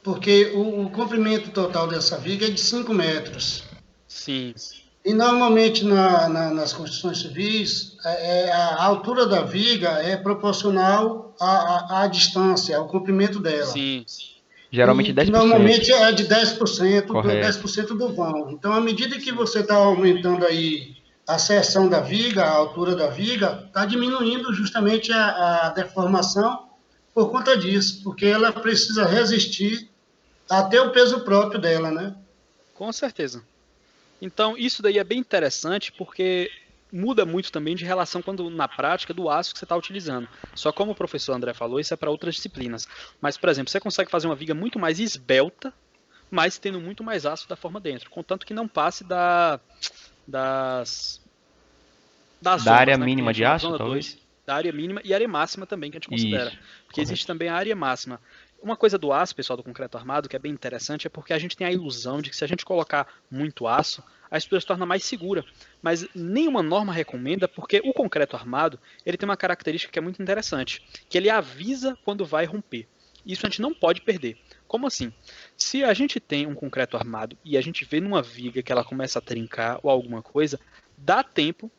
porque o comprimento total dessa viga é de 5 metros. sim, E normalmente nas construções civis, a altura da viga é proporcional à distância, ao comprimento dela. sim, Geralmente E que 10%. normalmente é de 10%, Correto. 10% do vão. Então, à medida que você está aumentando aí a seção da viga, a altura da viga, está diminuindo justamente a deformação por conta disso, porque ela precisa resistir até o peso próprio dela, né? com certeza. Então isso daí é bem interessante porque muda muito também de relação quando na prática do aço que você está utilizando. Só como o professor André falou, isso é para outras disciplinas. Mas, por exemplo, você consegue fazer uma viga muito mais esbelta, mas tendo muito mais aço da forma dentro, contanto que não passe das das Da área zonas, né, que tem mínima a de zona, aço, zona talvez? 2, da área mínima e área máxima também que a gente considera. Isso, Porque existe correto. também a área máxima. Uma coisa do aço, pessoal, do concreto armado, que é bem interessante, é porque a gente tem a ilusão de que se a gente colocar muito aço, a estrutura se torna mais segura. Mas nenhuma norma recomenda, porque o concreto armado ele tem uma característica que é muito interessante, que ele avisa quando vai romper. Isso a gente não pode perder. Como assim? Se a gente tem um concreto armado e a gente vê numa viga que ela começa a trincar ou alguma coisa, dá tempo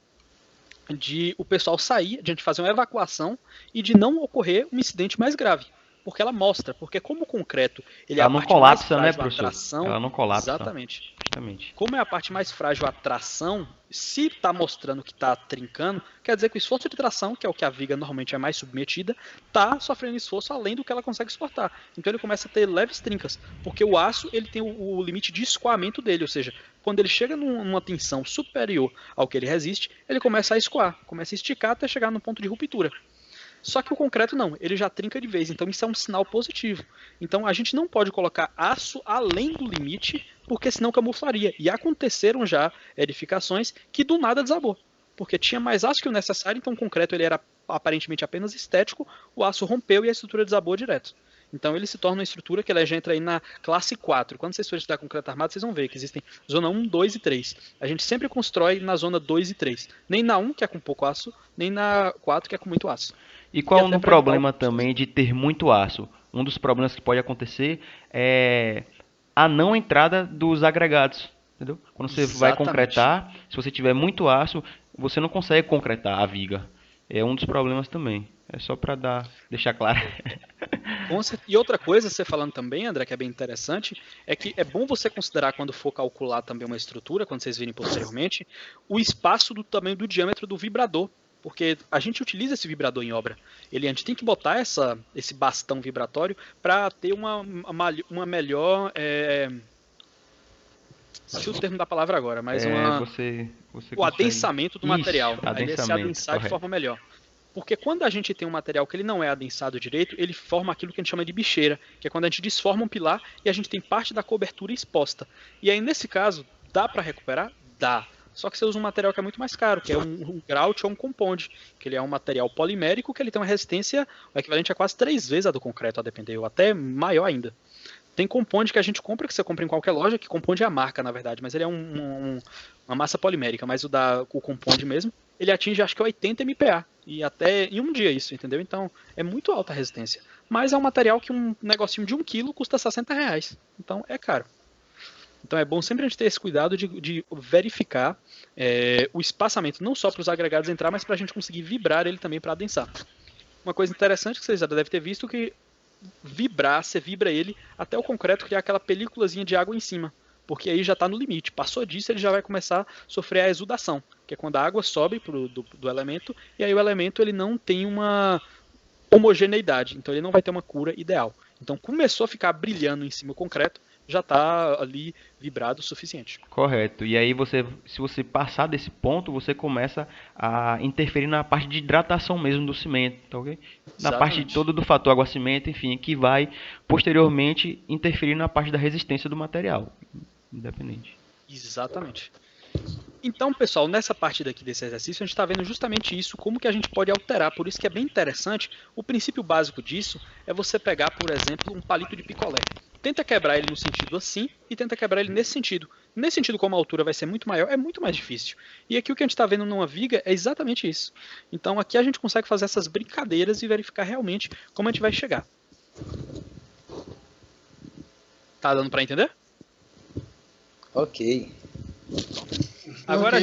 de o pessoal sair, de a gente fazer uma evacuação e de não ocorrer um incidente mais grave. Porque ela mostra, porque como o concreto ele é Ela a não parte mais colapsa, né, frágil, a professor? tração, Ela não colapsa, exatamente. justamente. Como é a parte mais frágil a tração, se está mostrando que está trincando, quer dizer que o esforço de tração, que é o que a viga normalmente é mais submetida, está sofrendo esforço além do que ela consegue suportar. Então ele começa a ter leves trincas, porque o aço ele tem o limite de escoamento dele, ou seja, quando ele chega numa tensão superior ao que ele resiste, ele começa a escoar, começa a esticar até chegar no ponto de ruptura. Só que o concreto não, ele já trinca de vez, então isso é um sinal positivo. Então a gente não pode colocar aço além do limite, porque senão camuflaria. E aconteceram já edificações que do nada desabou, porque tinha mais aço que o necessário, então o concreto ele era aparentemente apenas estético, o aço rompeu e a estrutura desabou direto. Então ele se torna uma estrutura que ela já entra aí na classe 4. Quando vocês forem estudar concreto armado, vocês vão ver que existem zona 1, 2 e 3. A gente sempre constrói na zona 2 e 3. Nem na 1, que é com pouco aço, nem na 4, que é com muito aço. E qual até o pra evitar problema também de ter muito aço? Um dos problemas que pode acontecer é a não entrada dos agregados, entendeu? Quando você vai Exatamente. concretar, se você tiver muito aço, você não consegue concretar a viga. É um dos problemas também. É só para deixar claro. E outra coisa, você falando também, André, que é bem interessante, é que é bom você considerar, quando for calcular também uma estrutura, quando vocês virem posteriormente, o espaço do tamanho do diâmetro do vibrador. Porque a gente utiliza esse vibrador em obra. A gente tem que botar esse bastão vibratório para ter uma melhor. Esqueci o termo da palavra agora, mas Você o consegue... adensamento do material. Isso, Ele se adensar de forma melhor. Porque quando a gente tem um material que ele não é adensado direito, ele forma aquilo que a gente chama de bicheira, que é quando a gente desforma um pilar e a gente tem parte da cobertura exposta. E aí, nesse caso, dá para recuperar? Dá. Só que você usa um material que é muito mais caro, que é um grout ou um compound, que ele é um material polimérico que ele tem uma resistência equivalente a quase 3 vezes a do concreto, a depender, ou até maior ainda. Tem compound que a gente compra, que você compra em qualquer loja, que compound é a marca, na verdade, mas ele é uma massa polimérica, mas o compound mesmo, ele atinge acho que 80 MPa, e até em um dia isso, entendeu? Então é muito alta a resistência. Mas é um material que um negocinho de 1 kg custa R$60, então é caro. Então é bom sempre a gente ter esse cuidado de verificar o espaçamento, não só para os agregados entrar, mas para a gente conseguir vibrar ele também para adensar. Uma coisa interessante que vocês já devem ter visto que você vibra ele até o concreto criar aquela películazinha de água em cima, porque aí já está no limite. Passou disso, ele já vai começar a sofrer a exudação, que é quando a água sobe do elemento, e aí o elemento ele não tem uma homogeneidade, então ele não vai ter uma cura ideal. Então começou a ficar brilhando em cima do concreto, já está ali vibrado o suficiente. Correto. E aí se você passar desse ponto, você começa a interferir na parte de hidratação mesmo do cimento, tá ok? Na parte toda do fator água-cimento, enfim, que vai posteriormente interferir na parte da resistência do material, independente. Exatamente. Então, pessoal, nessa parte daqui desse exercício, a gente está vendo justamente isso, como que a gente pode alterar. Por isso que é bem interessante. O princípio básico disso é você pegar, por exemplo, um palito de picolé. Tenta quebrar ele no sentido assim e tenta quebrar ele nesse sentido. Nesse sentido, como a altura vai ser muito maior, é muito mais difícil. E aqui o que a gente está vendo numa viga é exatamente isso. Então aqui a gente consegue fazer essas brincadeiras e verificar realmente como a gente vai chegar. Tá dando para entender? Ok. Agora a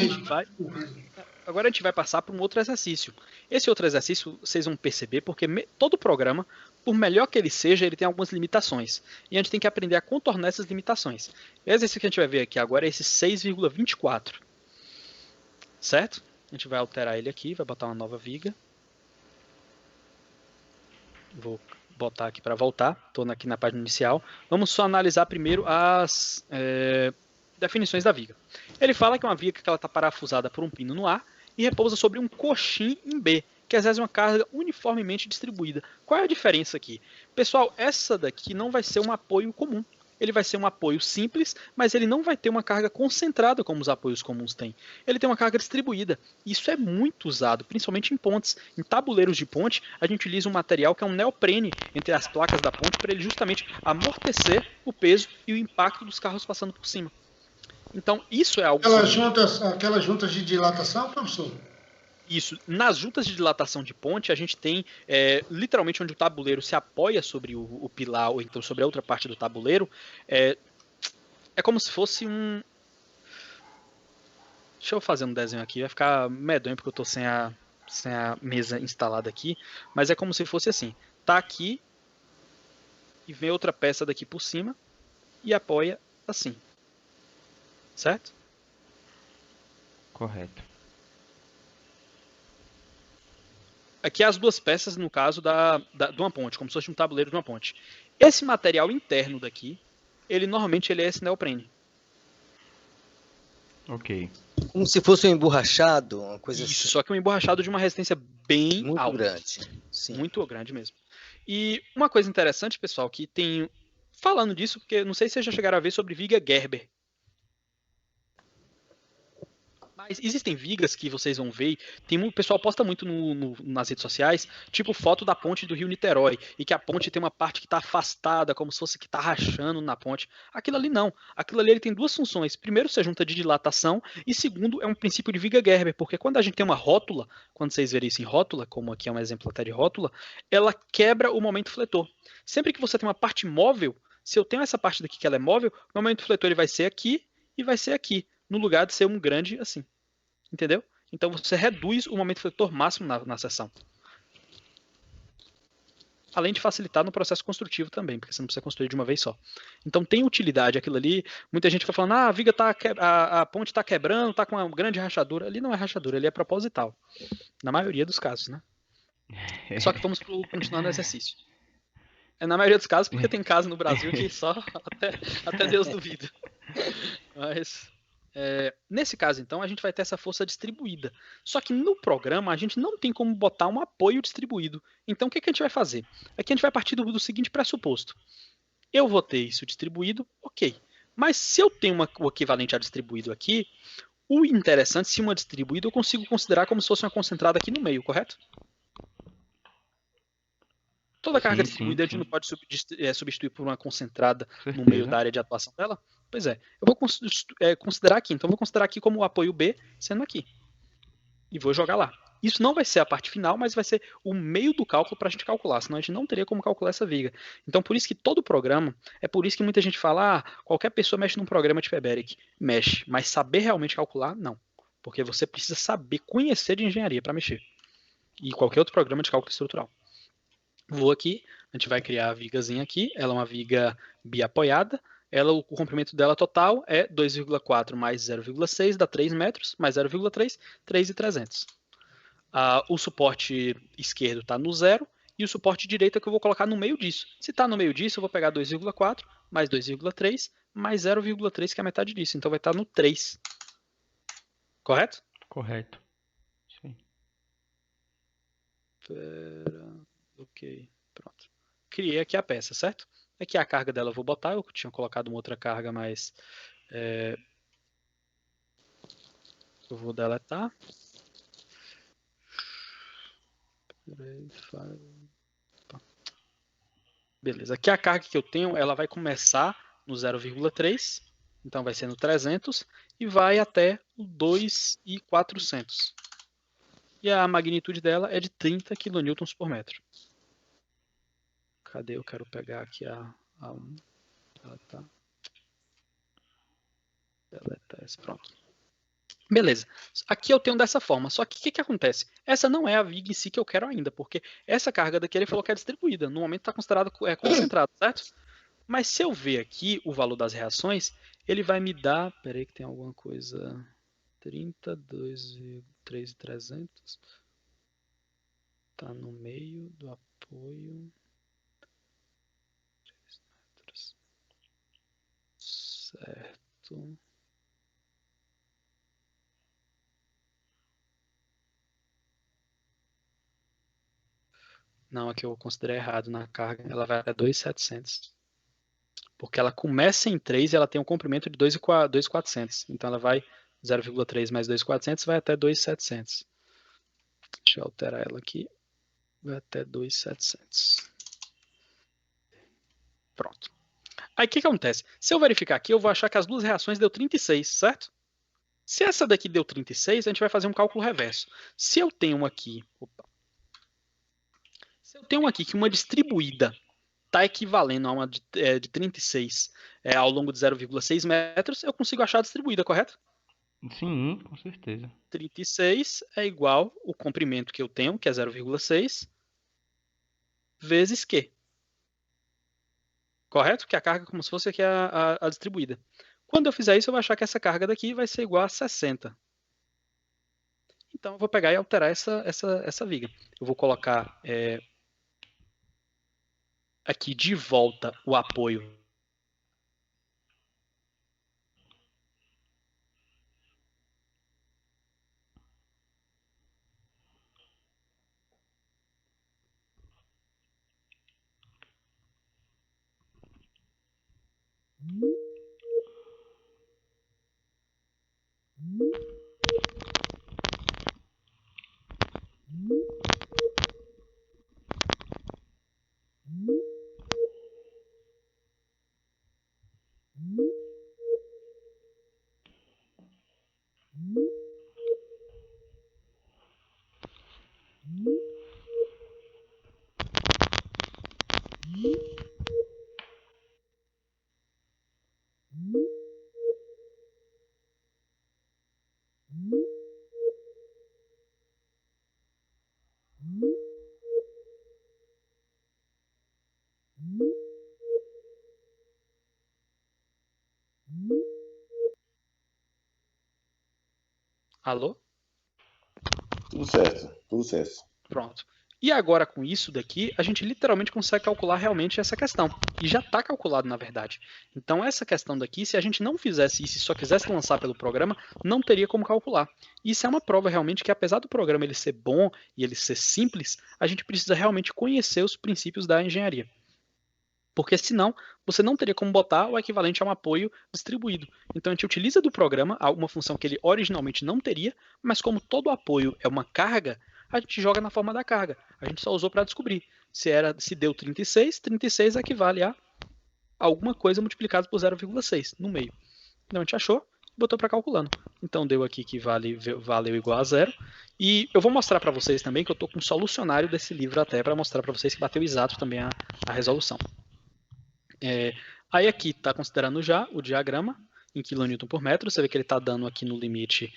gente vai passar para um outro exercício. Esse outro exercício vocês vão perceber porque todo programa, por melhor que ele seja, ele tem algumas limitações. E a gente tem que aprender a contornar essas limitações. O exercício que a gente vai ver aqui agora é esse 6,24. Certo? A gente vai alterar ele aqui, vai botar uma nova viga. Vou botar aqui para voltar. Estou aqui na página inicial. Vamos só analisar primeiro as definições da viga. Ele fala que é uma viga que ela está parafusada por um pino no A e repousa sobre um coxim em B, que exerce uma carga uniformemente distribuída. Qual é a diferença aqui? Pessoal, essa daqui não vai ser um apoio comum. Ele vai ser um apoio simples, mas ele não vai ter uma carga concentrada como os apoios comuns têm. Ele tem uma carga distribuída. Isso é muito usado, principalmente em pontes. Em tabuleiros de ponte, a gente utiliza um material que é um neoprene entre as placas da ponte para ele justamente amortecer o peso e o impacto dos carros passando por cima. Então, isso é algo... Aquelas juntas de dilatação, professor? Isso. Nas juntas de dilatação de ponte, a gente tem literalmente onde o tabuleiro se apoia sobre o pilar ou então sobre a outra parte do tabuleiro. É como se fosse um... Deixa eu fazer um desenho aqui, vai ficar medonho porque eu estou sem a mesa instalada aqui. Mas é como se fosse assim. Tá aqui e vem outra peça daqui por cima e apoia assim. Certo? Correto. Aqui as duas peças, no caso, de uma ponte, como se fosse um tabuleiro de uma ponte. Esse material interno daqui, normalmente ele é esse neoprene. Ok. Como se fosse um emborrachado, uma coisa Isso, assim. só que um emborrachado de uma resistência bem Muito alta. grande. Sim. Muito grande mesmo. E uma coisa interessante, pessoal, que tem... Falando disso, porque não sei se vocês já chegaram a ver sobre viga Gerber. Mas existem vigas que vocês vão ver, o pessoal posta muito nas redes sociais, tipo foto da ponte do Rio Niterói, e que a ponte tem uma parte que está afastada, como se fosse que está rachando na ponte. Aquilo ali não. Aquilo ali ele tem duas funções. Primeiro, se junta de dilatação, e segundo, é um princípio de viga Gerber, porque quando a gente tem uma rótula, quando vocês verem isso em rótula, como aqui é um exemplo até de rótula, ela quebra o momento fletor. Sempre que você tem uma parte móvel, se eu tenho essa parte daqui que ela é móvel, o momento fletor ele vai ser aqui e vai ser aqui, no lugar de ser um grande assim. Entendeu? Então você reduz o momento fletor máximo na seção. Além de facilitar no processo construtivo também, porque você não precisa construir de uma vez só. Então tem utilidade aquilo ali. Muita gente vai falando, a viga a ponte está quebrando, está com uma grande rachadura. Ali não é rachadura, ali é proposital. Na maioria dos casos, né? Só que vamos continuar no exercício. É na maioria dos casos, porque tem casos no Brasil que só até Deus duvida. Mas nesse caso, então, a gente vai ter essa força distribuída. Só que no programa, a gente não tem como botar um apoio distribuído. Então, o que a gente vai fazer? Aqui a gente vai partir do seguinte pressuposto. Eu vou ter isso distribuído, ok. Mas se eu tenho o equivalente a distribuído aqui, o interessante, se uma distribuída, eu consigo considerar como se fosse uma concentrada aqui no meio, correto? Toda carga distribuída a gente não pode substituir por uma concentrada no meio da área de atuação dela? Pois é. Eu vou considerar aqui. Então, eu vou considerar aqui como o apoio B sendo aqui. E vou jogar lá. Isso não vai ser a parte final, mas vai ser o meio do cálculo para a gente calcular. Senão a gente não teria como calcular essa viga. Então, por isso que todo programa, é por isso que muita gente fala, qualquer pessoa mexe num programa de Feberic. Mexe. Mas saber realmente calcular, não. Porque você precisa saber, conhecer de engenharia para mexer. E qualquer outro programa de cálculo estrutural. Vou aqui, a gente vai criar a vigazinha aqui, ela é uma viga biapoiada, o comprimento dela total é 2,4 mais 0,6 dá 3 metros, mais 0,3, 3,300. O suporte esquerdo está no 0 e o suporte direito é que eu vou colocar no meio disso. Se está no meio disso, eu vou pegar 2,4 mais 2,3 mais 0,3, que é a metade disso, então vai estar no 3. Correto? Correto. Sim. Ok, pronto. Criei aqui a peça, certo? Aqui a carga dela eu vou botar, eu tinha colocado uma outra carga, mas eu vou deletar. Beleza, aqui a carga que eu tenho, ela vai começar no 0,3, então vai ser no 300 e vai até o 2,400. E a magnitude dela é de 30 kN por metro. Cadê? Eu quero pegar aqui a 1. Ela tá. Deleta essa, pronto. Beleza. Aqui eu tenho dessa forma. Só que o que acontece? Essa não é a viga em si que eu quero ainda, porque essa carga daqui ele falou que é distribuída. No momento está considerado concentrado, certo? Mas se eu ver aqui o valor das reações, ele vai me dar. Peraí que tem alguma coisa. 32,300. Tá no meio do apoio. 3 metros. Certo. Não, aqui eu considerei errado na carga. Ela vai até 2,700. Porque ela começa em 3 e ela tem um comprimento de 2,400. Então ela vai 0,3 mais 2,400 vai até 2,700. Deixa eu alterar ela aqui. Vai até 2,700. Pronto. Aí o que acontece? Se eu verificar aqui, eu vou achar que as duas reações deu 36, certo? Se essa daqui deu 36, a gente vai fazer um cálculo reverso. Se eu tenho aqui... Se eu tenho aqui que uma distribuída está equivalendo a uma de 36 ao longo de 0,6 metros, eu consigo achar a distribuída, correto? Sim, com certeza. 36 é igual o comprimento que eu tenho, que é 0,6, vezes Q. Correto? Que a carga é como se fosse aqui a distribuída. Quando eu fizer isso, eu vou achar que essa carga daqui vai ser igual a 60. Então, eu vou pegar e alterar essa viga. Eu vou colocar aqui de volta o apoio. Alô? Tudo certo, tudo certo. Pronto. E agora, com isso daqui, a gente literalmente consegue calcular realmente essa questão. E já está calculado, na verdade. Então, essa questão daqui, se a gente não fizesse isso e só quisesse lançar pelo programa, não teria como calcular. Isso é uma prova realmente que, apesar do programa ele ser bom e ele ser simples, a gente precisa realmente conhecer os princípios da engenharia. Porque senão, você não teria como botar o equivalente a um apoio distribuído. Então, a gente utiliza do programa uma função que ele originalmente não teria, mas como todo apoio é uma carga, a gente joga na forma da carga. A gente só usou para descobrir se deu 36, 36 equivale a alguma coisa multiplicado por 0,6 no meio. Então, a gente achou e botou para calculando. Então, deu aqui que valeu igual a 0. E eu vou mostrar para vocês também que eu estou com um solucionário desse livro até para mostrar para vocês que bateu exato também a resolução. Aí aqui está considerando já o diagrama em kN por metro. Você vê que ele está dando aqui no limite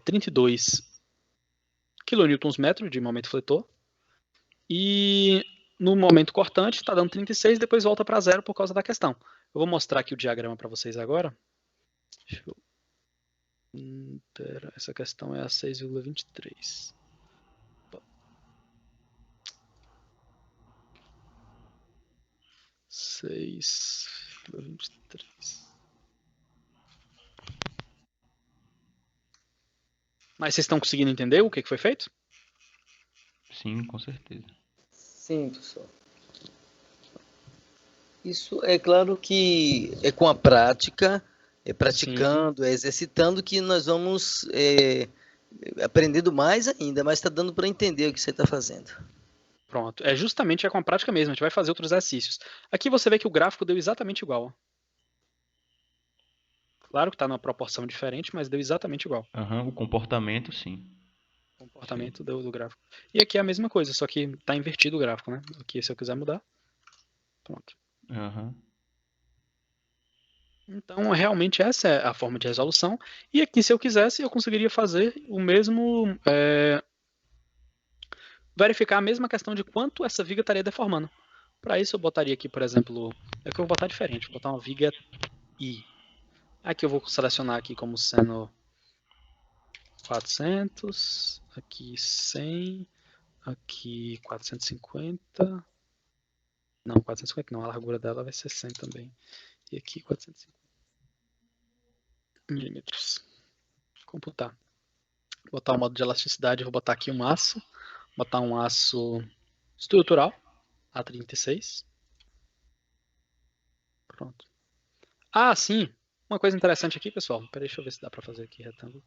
32 kN/metro de momento fletor. E no momento cortante está dando 36 e depois volta para 0 por causa da questão. Eu vou mostrar aqui o diagrama para vocês agora. Essa questão é a 6,23. 6,23. Mas vocês estão conseguindo entender o que foi feito? Sim, com certeza. Sim, pessoal. Isso é claro que é com a prática, é praticando, é exercitando que nós vamos aprendendo mais ainda, mas está dando para entender o que você está fazendo. Pronto, justamente com a prática mesmo, a gente vai fazer outros exercícios. Aqui você vê que o gráfico deu exatamente igual. Ó. Claro que está numa proporção diferente, mas deu exatamente igual. O comportamento, sim. O comportamento do gráfico. E aqui é a mesma coisa, só que está invertido o gráfico, né? Aqui, se eu quiser mudar, pronto. Então, realmente essa é a forma de resolução. E aqui, se eu quisesse, eu conseguiria fazer o mesmo... verificar a mesma questão de quanto essa viga estaria deformando. Para isso, eu botaria aqui, por exemplo... É que eu vou botar diferente. Vou botar uma viga I. Aqui eu vou selecionar aqui como sendo 400. Aqui 100. Aqui 450. Não, 450 não. A largura dela vai ser 100 também. E aqui 450 milímetros. Computar. Vou botar o modo de elasticidade. Vou botar aqui um aço. Botar um aço estrutural. A36. Pronto. Ah, sim. Uma coisa interessante aqui, pessoal. Peraí, deixa eu ver se dá para fazer aqui retângulo.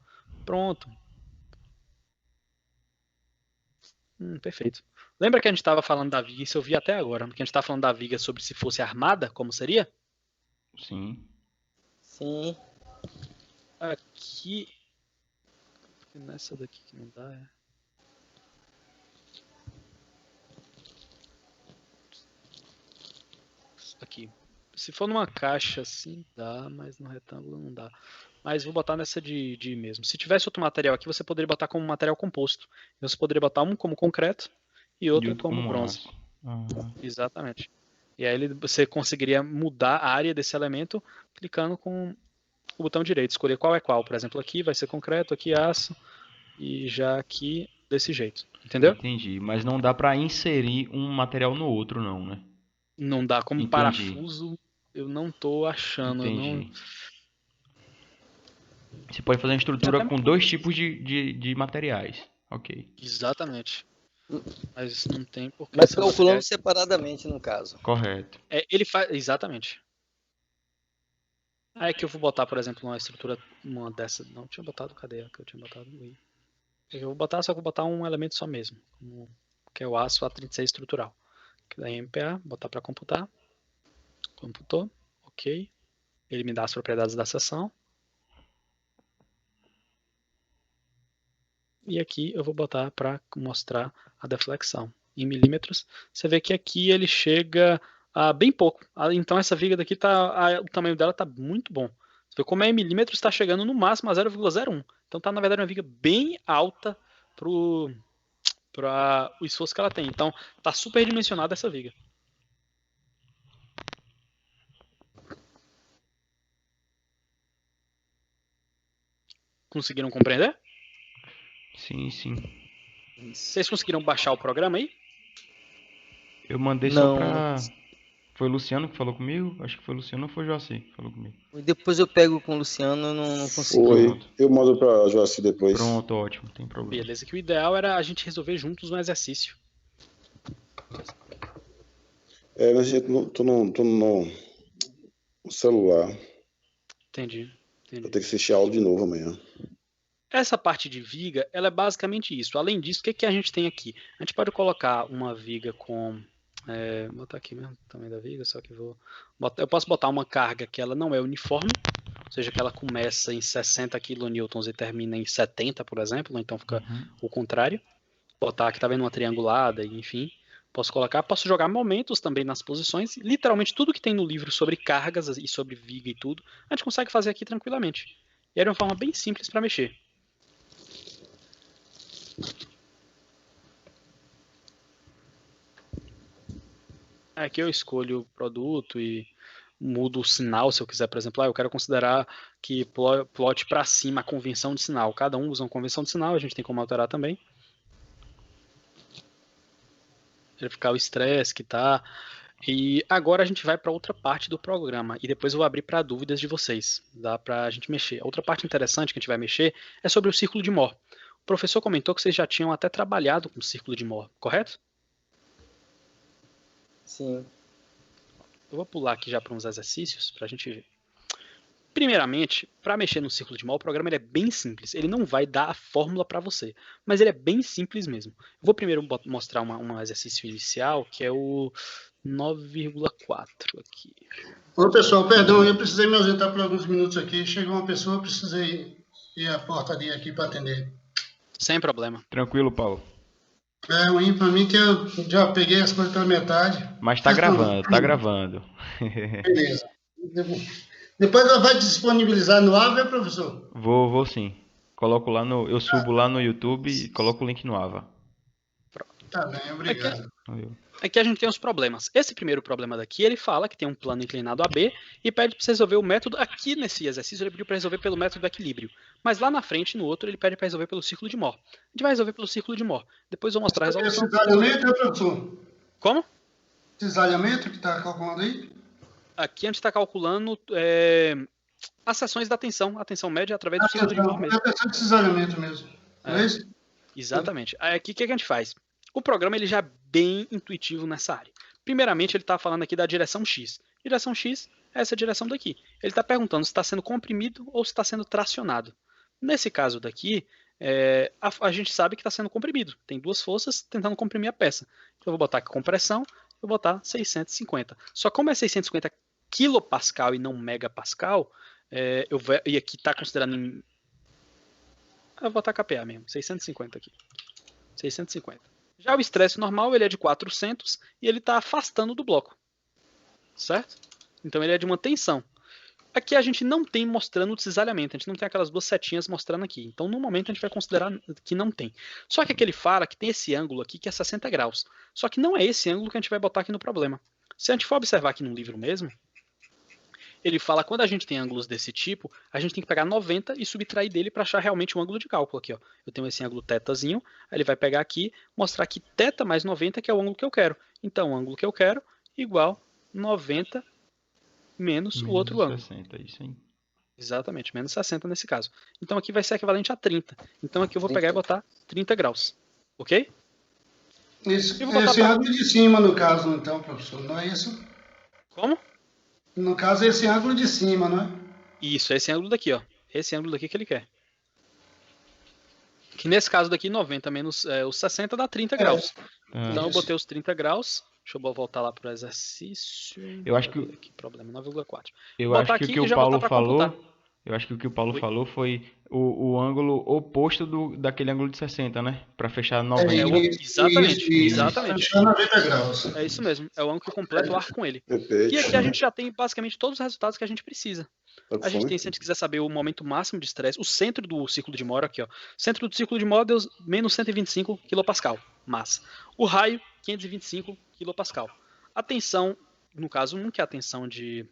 Pronto. Perfeito. Lembra que a gente estava falando da viga, isso eu vi até agora, que a gente estava falando da viga sobre se fosse armada, como seria? Sim. Sim. Aqui... Nessa daqui que não dá, Aqui. Se for numa caixa assim, dá, mas no retângulo não dá. Mas vou botar nessa de mesmo. Se tivesse outro material aqui, você poderia botar como material composto. Você poderia botar um como concreto e outro como bronze. Exatamente. E aí você conseguiria mudar a área desse elemento clicando com o botão direito. Escolher qual é qual. Por exemplo, aqui vai ser concreto, aqui aço e já aqui desse jeito. Entendeu? Entendi. Mas não dá para inserir um material no outro, não, né? Não dá como parafuso. Eu não tô achando. Entendi. Você pode fazer uma estrutura com dois tipos de materiais. Ok. Exatamente. Mas não tem porquê. Mas calculando separadamente, no caso. Correto. Ele faz. Exatamente. Aí que eu vou botar, por exemplo, uma estrutura. Uma dessa. Não tinha botado. Cadê a que eu tinha botado? Eu vou botar, só que eu vou botar um elemento só mesmo. Que é o aço A36 estrutural. Que daí MPA, botar para computar. Computou. Ok. Ele me dá as propriedades da seção. E aqui eu vou botar para mostrar a deflexão. Em milímetros. Você vê que aqui ele chega bem pouco. Então essa viga daqui o tamanho dela tá muito bom. Você vê como é em milímetros, está chegando no máximo a 0,01. Então tá na verdade uma viga bem alta para o esforço que ela tem. Então tá super dimensionada essa viga. Conseguiram compreender? Sim, sim. Vocês conseguiram baixar o programa aí? Eu mandei Não, só pra... Foi o Luciano que falou comigo? Acho que foi o Luciano ou foi o Joaci que falou comigo. depois eu pego com o Luciano, eu não consegui. Oi, eu mando pra Joaci depois. Pronto, ótimo, não tem problema. Beleza, que o ideal era a gente resolver juntos um exercício. Mas tô no celular. Entendi. Vou ter que assistir a aula de novo amanhã. Essa parte de viga, ela é basicamente isso. Além disso, o que a gente tem aqui? A gente pode colocar uma viga com... vou botar aqui mesmo o tamanho da viga, só que eu posso botar uma carga que ela não é uniforme, ou seja, que ela começa em 60 kN e termina em 70, por exemplo, então fica o contrário. Botar aqui, tá vendo, uma triangulada, enfim. Posso jogar momentos também nas posições. Literalmente tudo que tem no livro sobre cargas e sobre viga e tudo, a gente consegue fazer aqui tranquilamente. E é de uma forma bem simples para mexer. Aqui eu escolho o produto e mudo o sinal, se eu quiser, por exemplo, eu quero considerar que plot para cima a convenção de sinal. Cada um usa uma convenção de sinal, a gente tem como alterar também. Verificar o estresse que tá. E agora a gente vai para outra parte do programa e depois eu vou abrir para dúvidas de vocês. Dá para a gente mexer. Outra parte interessante que a gente vai mexer é sobre o círculo de Moore. O professor comentou que vocês já tinham até trabalhado com o círculo de Moore, correto? Sim. Eu vou pular aqui já para uns exercícios para a gente ver. Primeiramente, para mexer no círculo de Moore, o programa ele é bem simples. Ele não vai dar a fórmula para você, mas ele é bem simples mesmo. Eu vou primeiro mostrar um exercício inicial, que é o 9,4 aqui. Ô, pessoal, perdão, eu precisei me ausentar por alguns minutos aqui. Chegou uma pessoa, eu precisei ir à portaria aqui para atender. Sem problema. Tranquilo, Paulo. É ruim para mim que eu já peguei as coisas pela metade. Mas tá gravando, tá gravando. Beleza. Depois ela vai disponibilizar no AVA, professor? Vou sim. Eu subo lá no YouTube e coloco o link no AVA. Tá bem, obrigado. Aqui a gente tem os problemas. Esse primeiro problema daqui, ele fala que tem um plano inclinado AB e pede para você resolver o método. Aqui nesse exercício ele pediu para resolver pelo método do equilíbrio. Mas lá na frente, no outro, ele pede para resolver pelo círculo de Moore. A gente vai resolver pelo círculo de Moore. Depois eu vou mostrar a resolução. Cisalhamento, né, professor? Como? Cisalhamento que está calculando aí? Aqui a gente está calculando as seções da tensão, a tensão média através do círculo de Moore mesmo. É a tensão de cisalhamento mesmo. Não é isso? Exatamente. Aqui o que a gente faz? O programa ele já é bem intuitivo nessa área. Primeiramente, ele está falando aqui da direção X. Direção X é essa direção daqui. Ele está perguntando se está sendo comprimido ou se está sendo tracionado. Nesse caso daqui, a gente sabe que está sendo comprimido. Tem duas forças tentando comprimir a peça. Então, eu vou botar aqui compressão, eu vou botar 650. Só como é 650 kPa e não megapascal, e aqui está considerando eu vou botar kPa mesmo, 650 aqui. 650. Já o estresse normal, ele é de 400 e ele está afastando do bloco, certo? Então ele é de uma tensão. Aqui a gente não tem mostrando o cisalhamento, a gente não tem aquelas duas setinhas mostrando aqui. Então no momento a gente vai considerar que não tem. Só que aqui ele fala que tem esse ângulo aqui que é 60 graus. Só que não é esse ângulo que a gente vai botar aqui no problema. Se a gente for observar aqui no livro mesmo, ele fala que quando a gente tem ângulos desse tipo, a gente tem que pegar 90 e subtrair dele para achar realmente um ângulo de cálculo aqui. Ó. Eu tenho esse ângulo θzinho, aí ele vai pegar aqui, mostrar que θ mais 90 que é o ângulo que eu quero. Então o ângulo que eu quero igual 90 menos o outro ângulo. 60, isso aí. Exatamente, menos 60 nesse caso. Então aqui vai ser equivalente a 30. Então aqui eu vou pegar e botar 30 graus. Ok? Esse ângulo de cima, no caso, então, professor, não é isso? Como? No caso, esse ângulo de cima, não é? Isso, esse ângulo daqui, ó. Esse ângulo daqui que ele quer. Que nesse caso daqui, 90 menos os 60 dá 30 graus. Então eu botei os 30 graus. Deixa eu voltar lá para o exercício. Eu acho que... Que problema, 9,4. Eu acho que o que o Paulo falou Eu acho que o que o Paulo Oi? falou foi o ângulo oposto daquele ângulo de 60, né? Para fechar É 90. Exatamente, Para exatamente. fechar 90 graus. É isso mesmo. É o ângulo que completa o arco com ele. E Repete. aqui a gente já tem basicamente todos os resultados que a gente precisa. Tá A gente tem, se a gente quiser saber o momento máximo de estresse, o centro do círculo de Moore aqui, ó. O centro do círculo de Moore deu menos 125 kPa, massa. O raio, 525 kPa. A tensão, no caso 1, que é a tensão de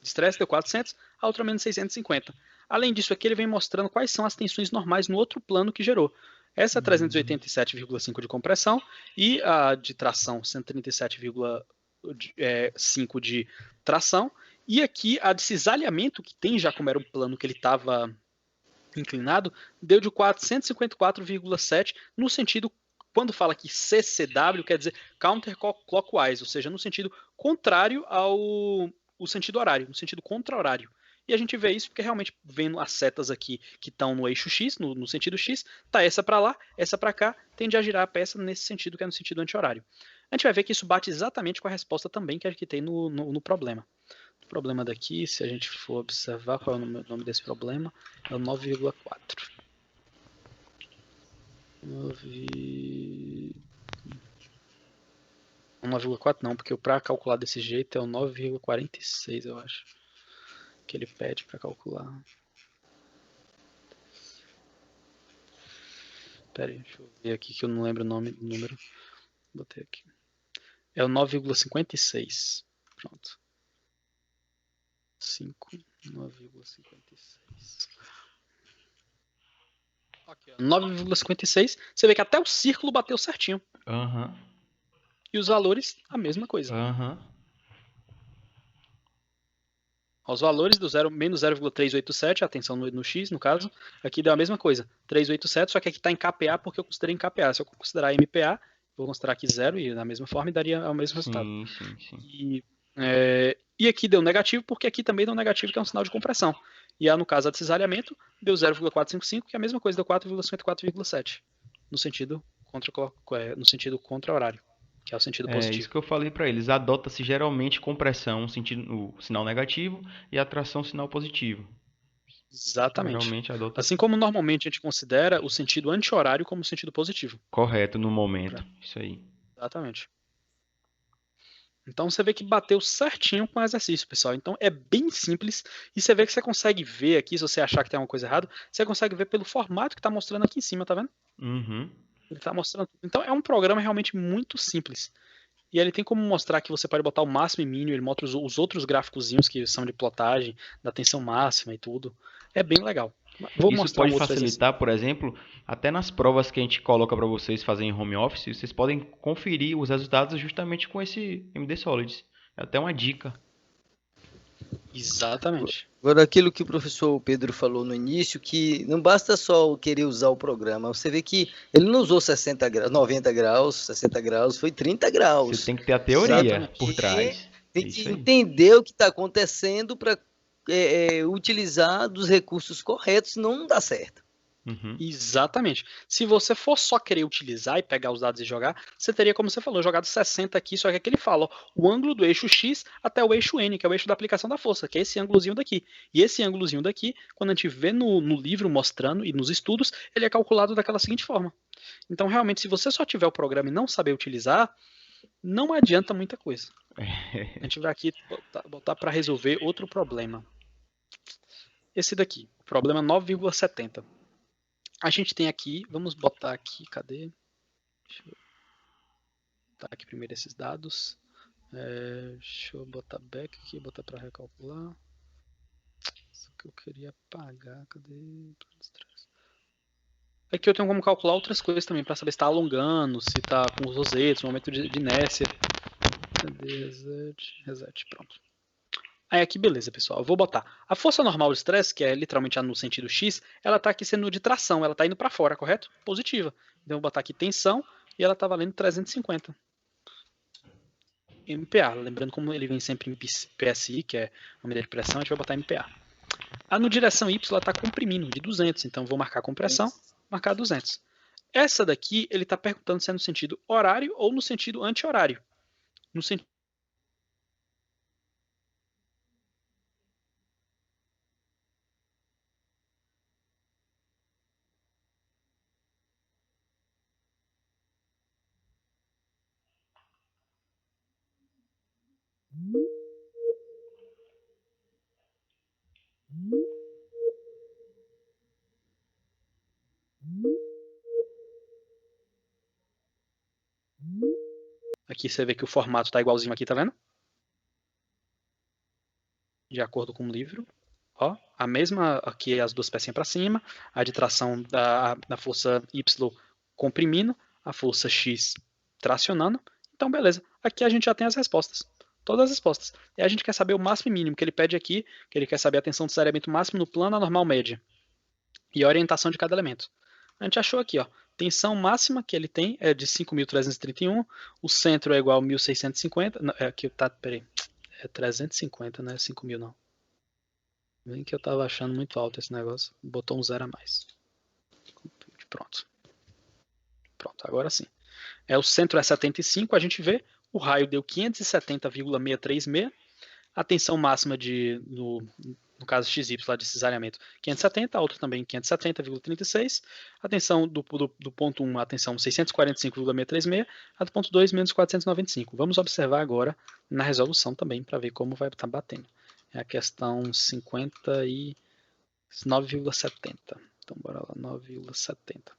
estresse, deu 400, a outra menos 650. Além disso, aqui ele vem mostrando quais são as tensões normais no outro plano que gerou. Essa é 387,5 de compressão e a de tração 137,5 de tração. E aqui a de cisalhamento, que tem já como era um plano que ele estava inclinado, deu de 454,7 no sentido, quando fala que CCW, quer dizer counterclockwise, ou seja, no sentido contrário ao sentido horário, no sentido contra-horário. E a gente vê isso porque realmente vendo as setas aqui que estão no eixo X, no sentido X, tá essa para lá, essa para cá, tende a girar a peça nesse sentido, que é no sentido anti-horário. A gente vai ver que isso bate exatamente com a resposta também que tem no problema. O problema daqui, se a gente for observar qual é o nome desse problema, é o 9,4. 9,4 não, porque para calcular desse jeito é o 9,46, eu acho. Que ele pede para calcular. Pera aí, deixa eu ver aqui que eu não lembro o nome do número. Botei aqui. É o 9,56. Pronto. 9,56. Okay, 9,56. Você vê que até o círculo bateu certinho. Aham. E os valores, a mesma coisa. Aham. Os valores do menos 0,387, a tensão no X, no caso, aqui deu a mesma coisa, 387, só que aqui está em KPA porque eu considerei em KPA. Se eu considerar MPA, vou considerar aqui 0 e da mesma forma e daria o mesmo resultado. Sim. E aqui deu negativo porque aqui também deu negativo, que é um sinal de compressão. E no caso de cisalhamento, deu 0,455, que é a mesma coisa, deu 4,54,7 no sentido contra-horário. Que é o sentido positivo. É isso que eu falei para eles. Adota-se geralmente compressão, o sinal negativo, e atração, sinal positivo. Exatamente. Geralmente adota. Assim como normalmente a gente considera o sentido anti-horário como sentido positivo. Correto, no momento. Isso aí. Exatamente. Então você vê que bateu certinho com o exercício, pessoal. Então é bem simples. E você vê que você consegue ver aqui, se você achar que tem alguma coisa errada, você consegue ver pelo formato que está mostrando aqui em cima, tá vendo? Uhum. Ele está mostrando. Então é um programa realmente muito simples. E ele tem como mostrar que você pode botar o máximo e mínimo, ele mostra os outros gráficozinhos que são de plotagem, da tensão máxima e tudo. É bem legal. Vou Isso mostrar pode outro facilitar, por exemplo, até nas provas que a gente coloca para vocês fazerem em home office, vocês podem conferir os resultados justamente com esse MD Solids. É até uma dica. Exatamente. Agora, aquilo que o professor Pedro falou no início, que não basta só querer usar o programa, você vê que ele não usou 60 graus, 90 graus, 60 graus, foi 30 graus. Você tem que ter a teoria Exatamente. por trás. Tem que entender o que está acontecendo para utilizar dos recursos corretos, senão não dá certo. Uhum. Exatamente. Se você for só querer utilizar e pegar os dados e jogar, você teria, como você falou, jogado 60 aqui, só que aqui ele fala, ó, o ângulo do eixo X até o eixo N, que é o eixo da aplicação da força, que é esse ângulozinho daqui. E esse ângulozinho daqui, quando a gente vê no livro mostrando e nos estudos, ele é calculado daquela seguinte forma. Então, realmente, se você só tiver o programa e não saber utilizar, não adianta muita coisa. A gente vai aqui botar para resolver outro problema. Esse daqui, problema 9,70. A gente tem aqui, vamos botar aqui, cadê? Deixa eu botar aqui primeiro esses dados. Deixa eu botar back aqui, botar para recalcular. Isso que eu queria apagar, cadê? Aqui eu tenho como calcular outras coisas também, para saber se está alongando, se está com os rosetos, momento de inércia. Cadê? Reset, pronto. Aí aqui, beleza, pessoal. Eu vou botar a força normal de estresse, que é literalmente no sentido X, ela está aqui sendo de tração, ela está indo para fora, correto? Positiva. Então eu vou botar aqui tensão e ela está valendo 350 MPa. Lembrando como ele vem sempre em PSI, que é a medida de pressão, a gente vai botar MPa. No direção Y ela está comprimindo de 200, então eu vou marcar compressão, marcar 200. Essa daqui, ele está perguntando se é no sentido horário ou no sentido anti-horário. No sentido. Aqui você vê que o formato está igualzinho aqui, tá vendo? De acordo com o livro. Ó, a mesma aqui, as duas pecinhas para cima, a de tração da força Y comprimindo, a força X tracionando. Então, beleza. Aqui a gente já tem as respostas. Todas as respostas. E a gente quer saber o máximo e mínimo que ele pede aqui, que ele quer saber a tensão de saneamento máximo no plano, a normal média. E a orientação de cada elemento. A gente achou aqui, ó. Tensão máxima que ele tem é de 5.331. O centro é igual a 1.650. Não, aqui tá, peraí. É 350, não é 5.000 não. Bem que eu tava achando muito alto esse negócio. Botou um zero a mais. Pronto. Pronto, agora sim. O centro é 75, a gente vê. O raio deu 570,636. A tensão máxima no caso XY lá de cisalhamento, 570, a outra também 570,36. A tensão do ponto 1, a tensão 645,636. A do ponto 2, menos 495. Vamos observar agora na resolução também, para ver como vai estar batendo. É a questão 59,70. Então, bora lá, 9,70.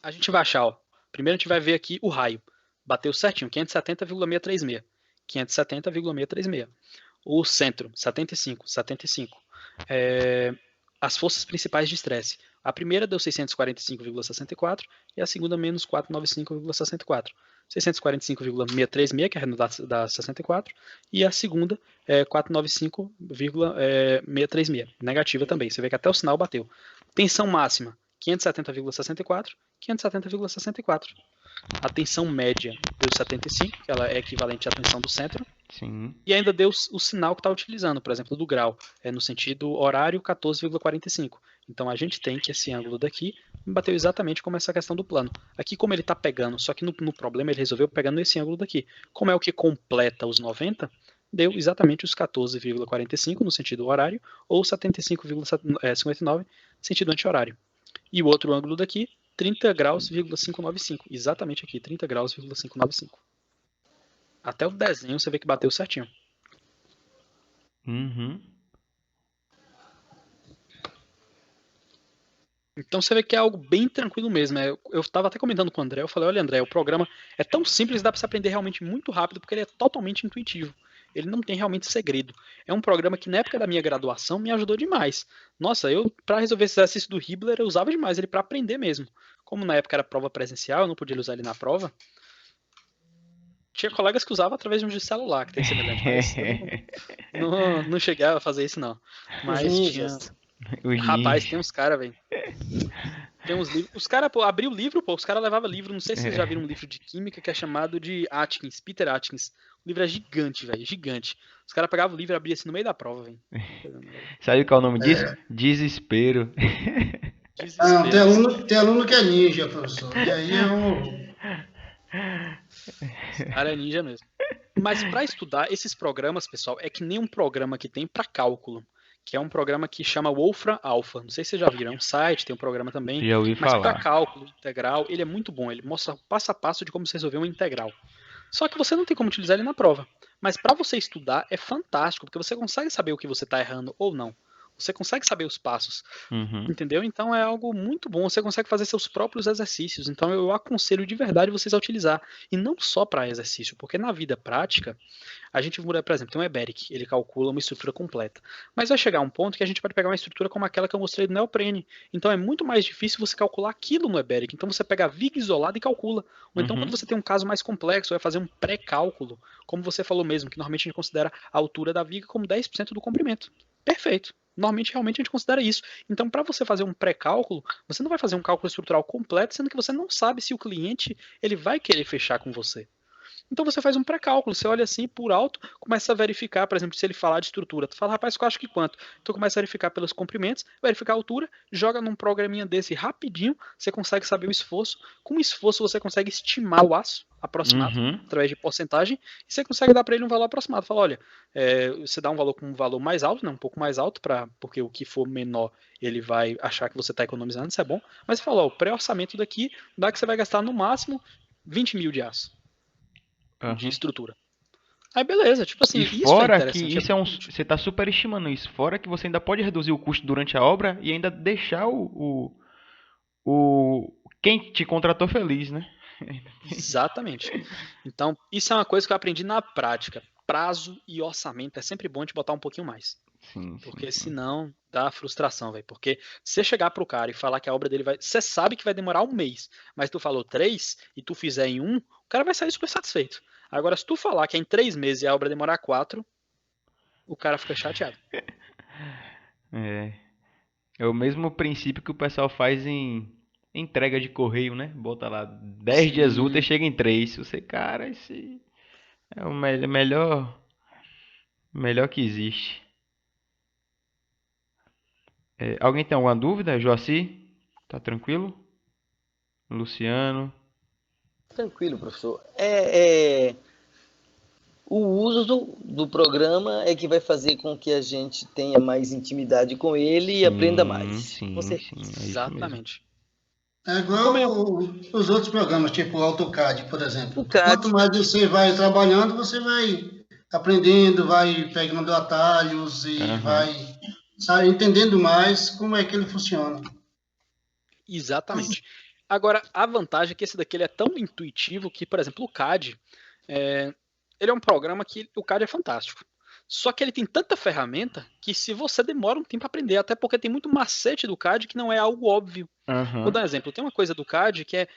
A gente vai achar, ó. Primeiro a gente vai ver aqui o raio. Bateu certinho, 570,636. 570,636. O centro, 75. As forças principais de estresse. A primeira deu 645,64 e a segunda menos 495,64. 645,636, que é da 64, e a segunda é 495,636, negativa também. Você vê que até o sinal bateu. Tensão máxima, 570,64, 570,64. A tensão média deu 75, que ela é equivalente à tensão do centro. Sim. E ainda deu o sinal que está utilizando, por exemplo, do grau, no sentido horário 14,45. Então a gente tem que esse ângulo daqui bateu exatamente como essa questão do plano. Aqui como ele está pegando, só que no problema ele resolveu pegando esse ângulo daqui. Como é o que completa os 90, deu exatamente os 14,45 no sentido horário, ou 75,59 no sentido anti-horário. E o outro ângulo daqui, 30 graus,595. Exatamente aqui, 30 graus,595. Até o desenho você vê que bateu certinho. Uhum. Então você vê que é algo bem tranquilo mesmo. Eu estava até comentando com o André, eu falei, olha André, o programa é tão simples, dá para você aprender realmente muito rápido, porque ele é totalmente intuitivo. Ele não tem realmente segredo. É um programa que na época da minha graduação me ajudou demais. Nossa, para resolver esse exercício do Hibbeler, eu usava demais ele para aprender mesmo. Como na época era prova presencial, eu não podia usar ele na prova. Tinha colegas que usavam através de um celular, que tem semelhante, mas eu não chegava a fazer isso não. Mas tinha... Rapaz, tem uns caras, velho. Tem uns livros. Os caras, abriu o livro, os caras levavam livro. Não sei se vocês já viram um livro de química que é chamado de Atkins, Peter Atkins. O livro é gigante, velho, gigante. Os caras pegavam o livro e abriam assim no meio da prova, velho. Sabe qual é o nome disso? Desespero. Não, tem aluno que é ninja, professor. E aí Esse cara é ninja mesmo. Mas para estudar esses programas, pessoal, é que nem um programa que tem para cálculo, que é um programa que chama Wolfram Alpha. Não sei se vocês já viram, é um site, tem um programa também. Já ouvi mas falar. para cálculo integral, ele é muito bom. Ele mostra passo a passo de como você resolver uma integral. Só que você não tem como utilizar ele na prova. Mas para você estudar é fantástico, porque você consegue saber o que você está errando ou não. Você consegue saber os passos, entendeu? Então é algo muito bom, você consegue fazer seus próprios exercícios. Então eu aconselho de verdade vocês a utilizar. E não só para exercício, porque na vida prática, a gente, por exemplo, tem um Eberic, ele calcula uma estrutura completa. Mas vai chegar um ponto que a gente pode pegar uma estrutura como aquela que eu mostrei do neoprene. Então é muito mais difícil você calcular aquilo no Eberic. Então você pega a viga isolada e calcula. Ou então quando você tem um caso mais complexo, vai fazer um pré-cálculo, como você falou mesmo, que normalmente a gente considera a altura da viga como 10% do comprimento. Perfeito. Normalmente, realmente, a gente considera isso. Então, para você fazer um pré-cálculo, você não vai fazer um cálculo estrutural completo, sendo que você não sabe se o cliente ele vai querer fechar com você. Então, você faz um pré-cálculo, você olha assim, por alto, começa a verificar, por exemplo, se ele falar de estrutura. Tu fala, rapaz, eu acho que quanto? Tu começa a verificar pelos comprimentos, verificar a altura, joga num programinha desse rapidinho, você consegue saber o esforço. Com o esforço, você consegue estimar o aço aproximado, através de porcentagem, e você consegue dar para ele um valor aproximado. Fala, olha, você dá um valor com um valor mais alto, né, um pouco mais alto, porque o que for menor, ele vai achar que você está economizando, isso é bom. Mas você fala, ó, o pré-orçamento daqui dá que você vai gastar no máximo 20 mil de aço. De estrutura. Aí beleza, tipo assim, e isso fora é interessante. Que isso você está superestimando isso. Fora que você ainda pode reduzir o custo durante a obra e ainda deixar quem te contratou feliz, né? Exatamente. Então, isso é uma coisa que eu aprendi na prática. Prazo e orçamento é sempre bom de botar um pouquinho mais. Sim, Porque sim. senão dá frustração, velho. Porque se você chegar pro cara e falar que a obra dele vai. Você sabe que vai demorar um mês, mas tu falou 3 e tu fizer em um, o cara vai sair super satisfeito. Agora, se tu falar que é em 3 meses e a obra demorar 4, o cara fica chateado. É. É o mesmo princípio que o pessoal faz em entrega de correio, né? Bota lá 10 dias úteis, Sim. chega em 3. Você, cara, esse é o melhor que existe. Alguém tem alguma dúvida? Joaci? Tá tranquilo? Luciano? Tranquilo, professor. O uso do programa é que vai fazer com que a gente tenha mais intimidade com ele e aprenda Sim, mais. Com sim, sim, certeza. é isso mesmo. Exatamente. É E como é. igual os outros programas, tipo o AutoCAD, por exemplo. O CAD, Quanto mais você vai trabalhando, você vai aprendendo, vai pegando atalhos e Aham. vai, sabe, entendendo mais como é que ele funciona. Exatamente. Agora, a vantagem é que esse daqui ele é tão intuitivo que, por exemplo, o CAD, ele é um programa que o CAD é fantástico. Só que ele tem tanta ferramenta que se você demora um tempo a aprender, até porque tem muito macete do CAD que não é algo óbvio. Vou Aham. dar um exemplo. Tem uma coisa do CAD que é,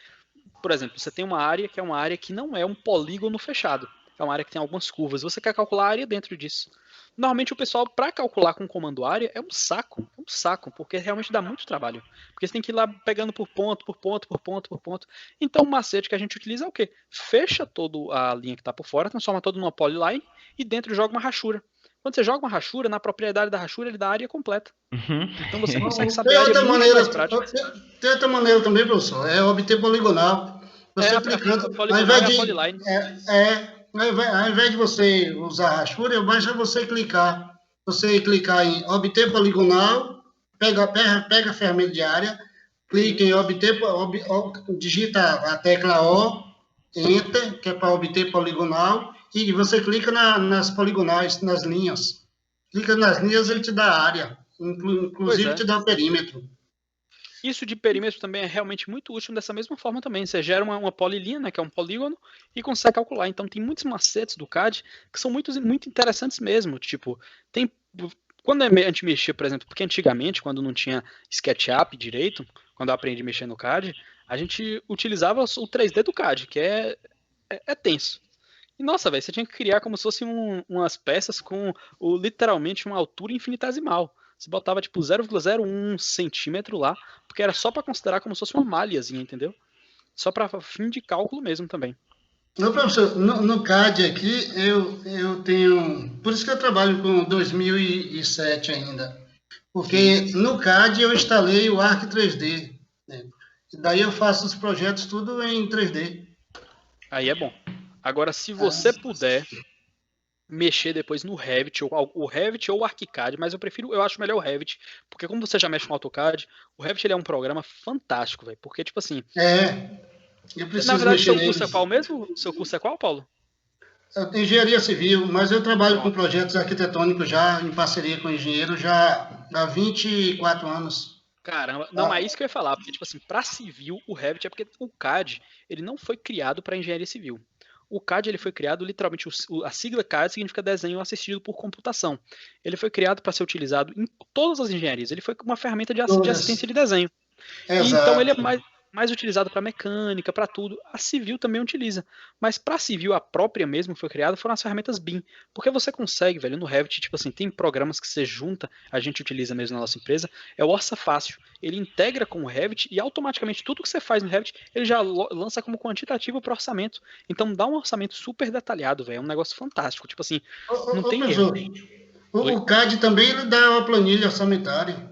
por exemplo, você tem uma área que é uma área que não é um polígono fechado. É uma área que tem algumas curvas. Você quer calcular a área dentro disso. Normalmente o pessoal, para calcular com comando área, é um saco, porque realmente dá muito trabalho. Porque você tem que ir lá pegando por ponto, por ponto, por ponto, por ponto. Então o macete que a gente utiliza é o quê? Fecha toda a linha que está por fora, transforma todo numa polyline e dentro joga uma rachura. Quando você joga uma rachura, na propriedade da rachura ele dá a área completa. Uhum. Então você consegue Tem saber a área outra muito maneira, mais prática. tem outra maneira também, professor, é obter poligonal. Você clicando, A poligonal é a polyline. ao invés de você usar a rachura, basta você clicar em obter poligonal, pega a ferramenta de área, clica em obter, digita a tecla O, Enter, que é para obter poligonal, e você clica nas poligonais, nas linhas. Clica nas linhas, ele te dá a área, inclusive te dá o perímetro. Isso de perímetro também é realmente muito útil dessa mesma forma também. Você gera uma polilinha, né, que é um polígono, e consegue calcular. Então tem muitos macetes do CAD que são muito interessantes mesmo. Tipo, quando a gente mexia, por exemplo, porque antigamente, quando não tinha SketchUp direito, quando eu aprendi a mexer no CAD, a gente utilizava o 3D do CAD, que é tenso. E nossa, velho, você tinha que criar como se fossem umas peças com literalmente uma altura infinitesimal. Você botava tipo 0,01 centímetro lá, porque era só para considerar como se fosse uma malhazinha, entendeu? Só para fim de cálculo mesmo também. Não, professor, no CAD aqui, eu tenho. Por isso que eu trabalho com 2007 ainda. Porque no CAD eu instalei o Arc 3D. Né? Daí eu faço os projetos tudo em 3D. Aí é bom. Agora, se você puder mexer depois no Revit, ou o Revit ou o ArchiCAD, mas eu acho melhor o Revit, porque como você já mexe com AutoCAD, o Revit ele é um programa fantástico, velho, porque tipo assim, Eu na preciso verdade mexer seu nele. curso é qual mesmo? Seu curso é qual, Paulo? Eu tenho engenharia civil, mas eu trabalho com Pronto. projetos arquitetônicos já, em parceria com engenheiro, já há 24 anos. Caramba, não, é isso que eu ia falar, porque tipo assim, para civil o Revit é porque o CAD, ele não foi criado para engenharia civil. O CAD ele foi criado literalmente, a sigla CAD significa desenho assistido por computação. Ele foi criado para ser utilizado em todas as engenharias. Ele foi uma ferramenta de assistência de desenho. E então ele é mais utilizado para mecânica, para tudo. A civil também utiliza. Mas para civil, a própria mesmo que foi criada foram as ferramentas BIM. Porque você consegue, velho, no Revit, tipo assim, tem programas que você junta, a gente utiliza mesmo na nossa empresa, é o Orça Fácil. Ele integra com o Revit e automaticamente tudo que você faz no Revit, ele já lança como quantitativo para orçamento. Então dá um orçamento super detalhado, velho. É um negócio fantástico. Tipo assim, não tem erro. O CAD também ele dá uma planilha orçamentária.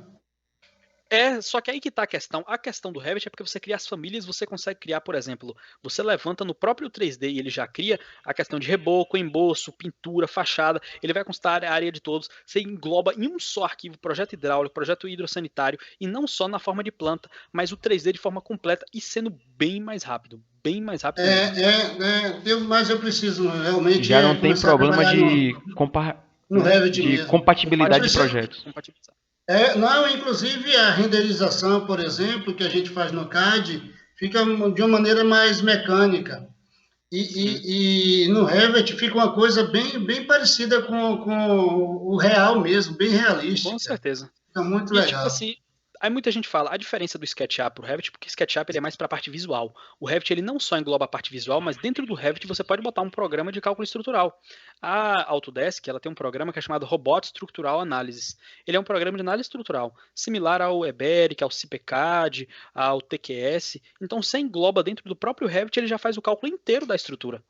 Só que aí que tá a questão. A questão do Revit é porque você cria as famílias, você consegue criar, por exemplo, você levanta no próprio 3D e ele já cria a questão de reboco, emboço, pintura, fachada, ele vai constar a área de todos, você engloba em um só arquivo projeto hidráulico, projeto hidrossanitário, e não só na forma de planta, mas o 3D de forma completa e sendo bem mais rápido. Bem mais rápido. Mas eu preciso realmente. Já não tem problema de no Revit de mesmo. compatibilidade de projetos. Não, inclusive a renderização, por exemplo, que a gente faz no CAD, fica de uma maneira mais mecânica. E no Revit fica uma coisa bem parecida com o real mesmo, bem realística. Com certeza. Fica muito E legal. tipo assim, aí muita gente fala a diferença do SketchUp pro Revit, porque o SketchUp ele é mais para a parte visual. O Revit ele não só engloba a parte visual, mas dentro do Revit você pode botar um programa de cálculo estrutural. A Autodesk ela tem um programa que é chamado Robot Structural Analysis. Ele é um programa de análise estrutural, similar ao EBERIC, ao CPCAD, ao TQS. Então você engloba dentro do próprio Revit, ele já faz o cálculo inteiro da estrutura.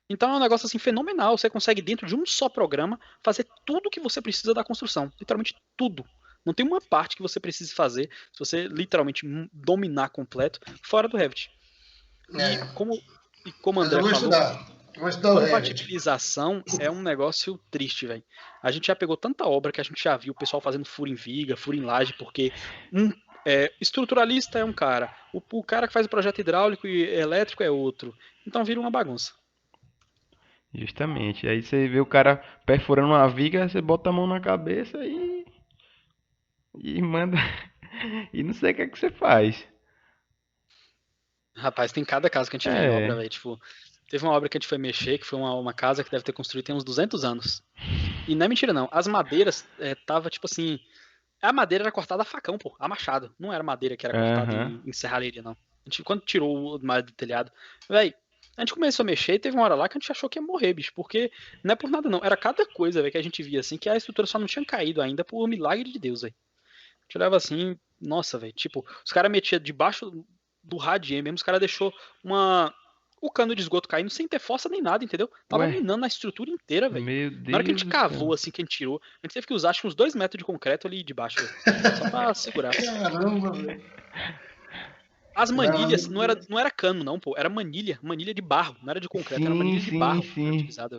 Então é um negócio assim fenomenal. Você consegue dentro de um só programa fazer tudo o que você precisa da construção, literalmente tudo. Não tem uma parte que você precise fazer, se você literalmente dominar completo, fora do Revit. Como o André falou, Vou estudar o Revit. compatibilização é um negócio triste, velho. A gente já pegou tanta obra que a gente já viu o pessoal fazendo furo em viga, furo em laje, porque estruturalista é um cara, o cara que faz o projeto hidráulico e elétrico é outro. Então vira uma bagunça. Justamente. Aí você vê o cara perfurando uma viga, você bota a mão na cabeça e manda. E não sei o que é que você faz. Rapaz, tem cada caso que a gente vê em obra, velho. Tipo, teve uma obra que a gente foi mexer, que foi uma casa que deve ter construído tem uns 200 anos. E não é mentira, não. As madeiras tava, tipo assim... A madeira era cortada a facão, pô, a machado. Não era madeira que era cortada em serralheria, não. A gente, quando tirou o madeira do telhado... Velho, a gente começou a mexer e teve uma hora lá que a gente achou que ia morrer, bicho. Porque não é por nada, não. Era cada coisa, velho, que a gente via, assim, que a estrutura só não tinha caído ainda por milagre de Deus, velho. A gente olhava assim... Nossa, velho, tipo... Os caras metiam debaixo do radier mesmo, os caras deixou o cano de esgoto caindo sem ter força nem nada, entendeu? Tava minando a estrutura inteira, velho. Meu Deus. Na hora que a gente cavou, assim, que a gente tirou, a gente teve que usar acho que uns 2 metros de concreto ali de baixo, véio, só pra segurar. Caramba, velho. As manilhas não era cano, não, pô. Era manilha de barro, não era de concreto, era manilha de barro.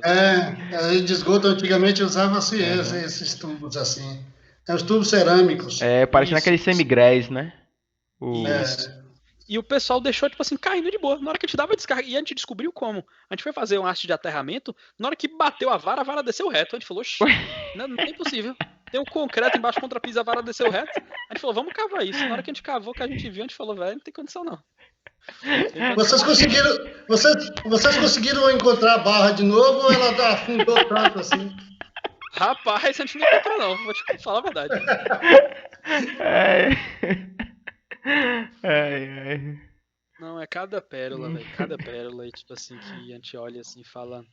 A de esgoto antigamente usava-se esses tubos assim. Os tubos cerâmicos. Parecendo aquele semigrés, né? E o pessoal deixou, tipo assim, caindo de boa. Na hora que a gente dava descarga, e a gente descobriu como. A gente foi fazer um haste de aterramento, na hora que bateu a vara desceu reto. A gente falou, não é impossível. Tem um concreto embaixo contra a pisa, a vara desceu reto. A gente falou, vamos cavar isso. Na hora que a gente cavou, que a gente viu, a gente falou, velho, não tem condição não. Vocês conseguiram encontrar a barra de novo ou ela afundou tanto assim? Rapaz, a gente não encontrou não, vou te falar a verdade. Não, é cada pérola, velho. Cada pérola. E tipo assim, que a gente olha assim e fala.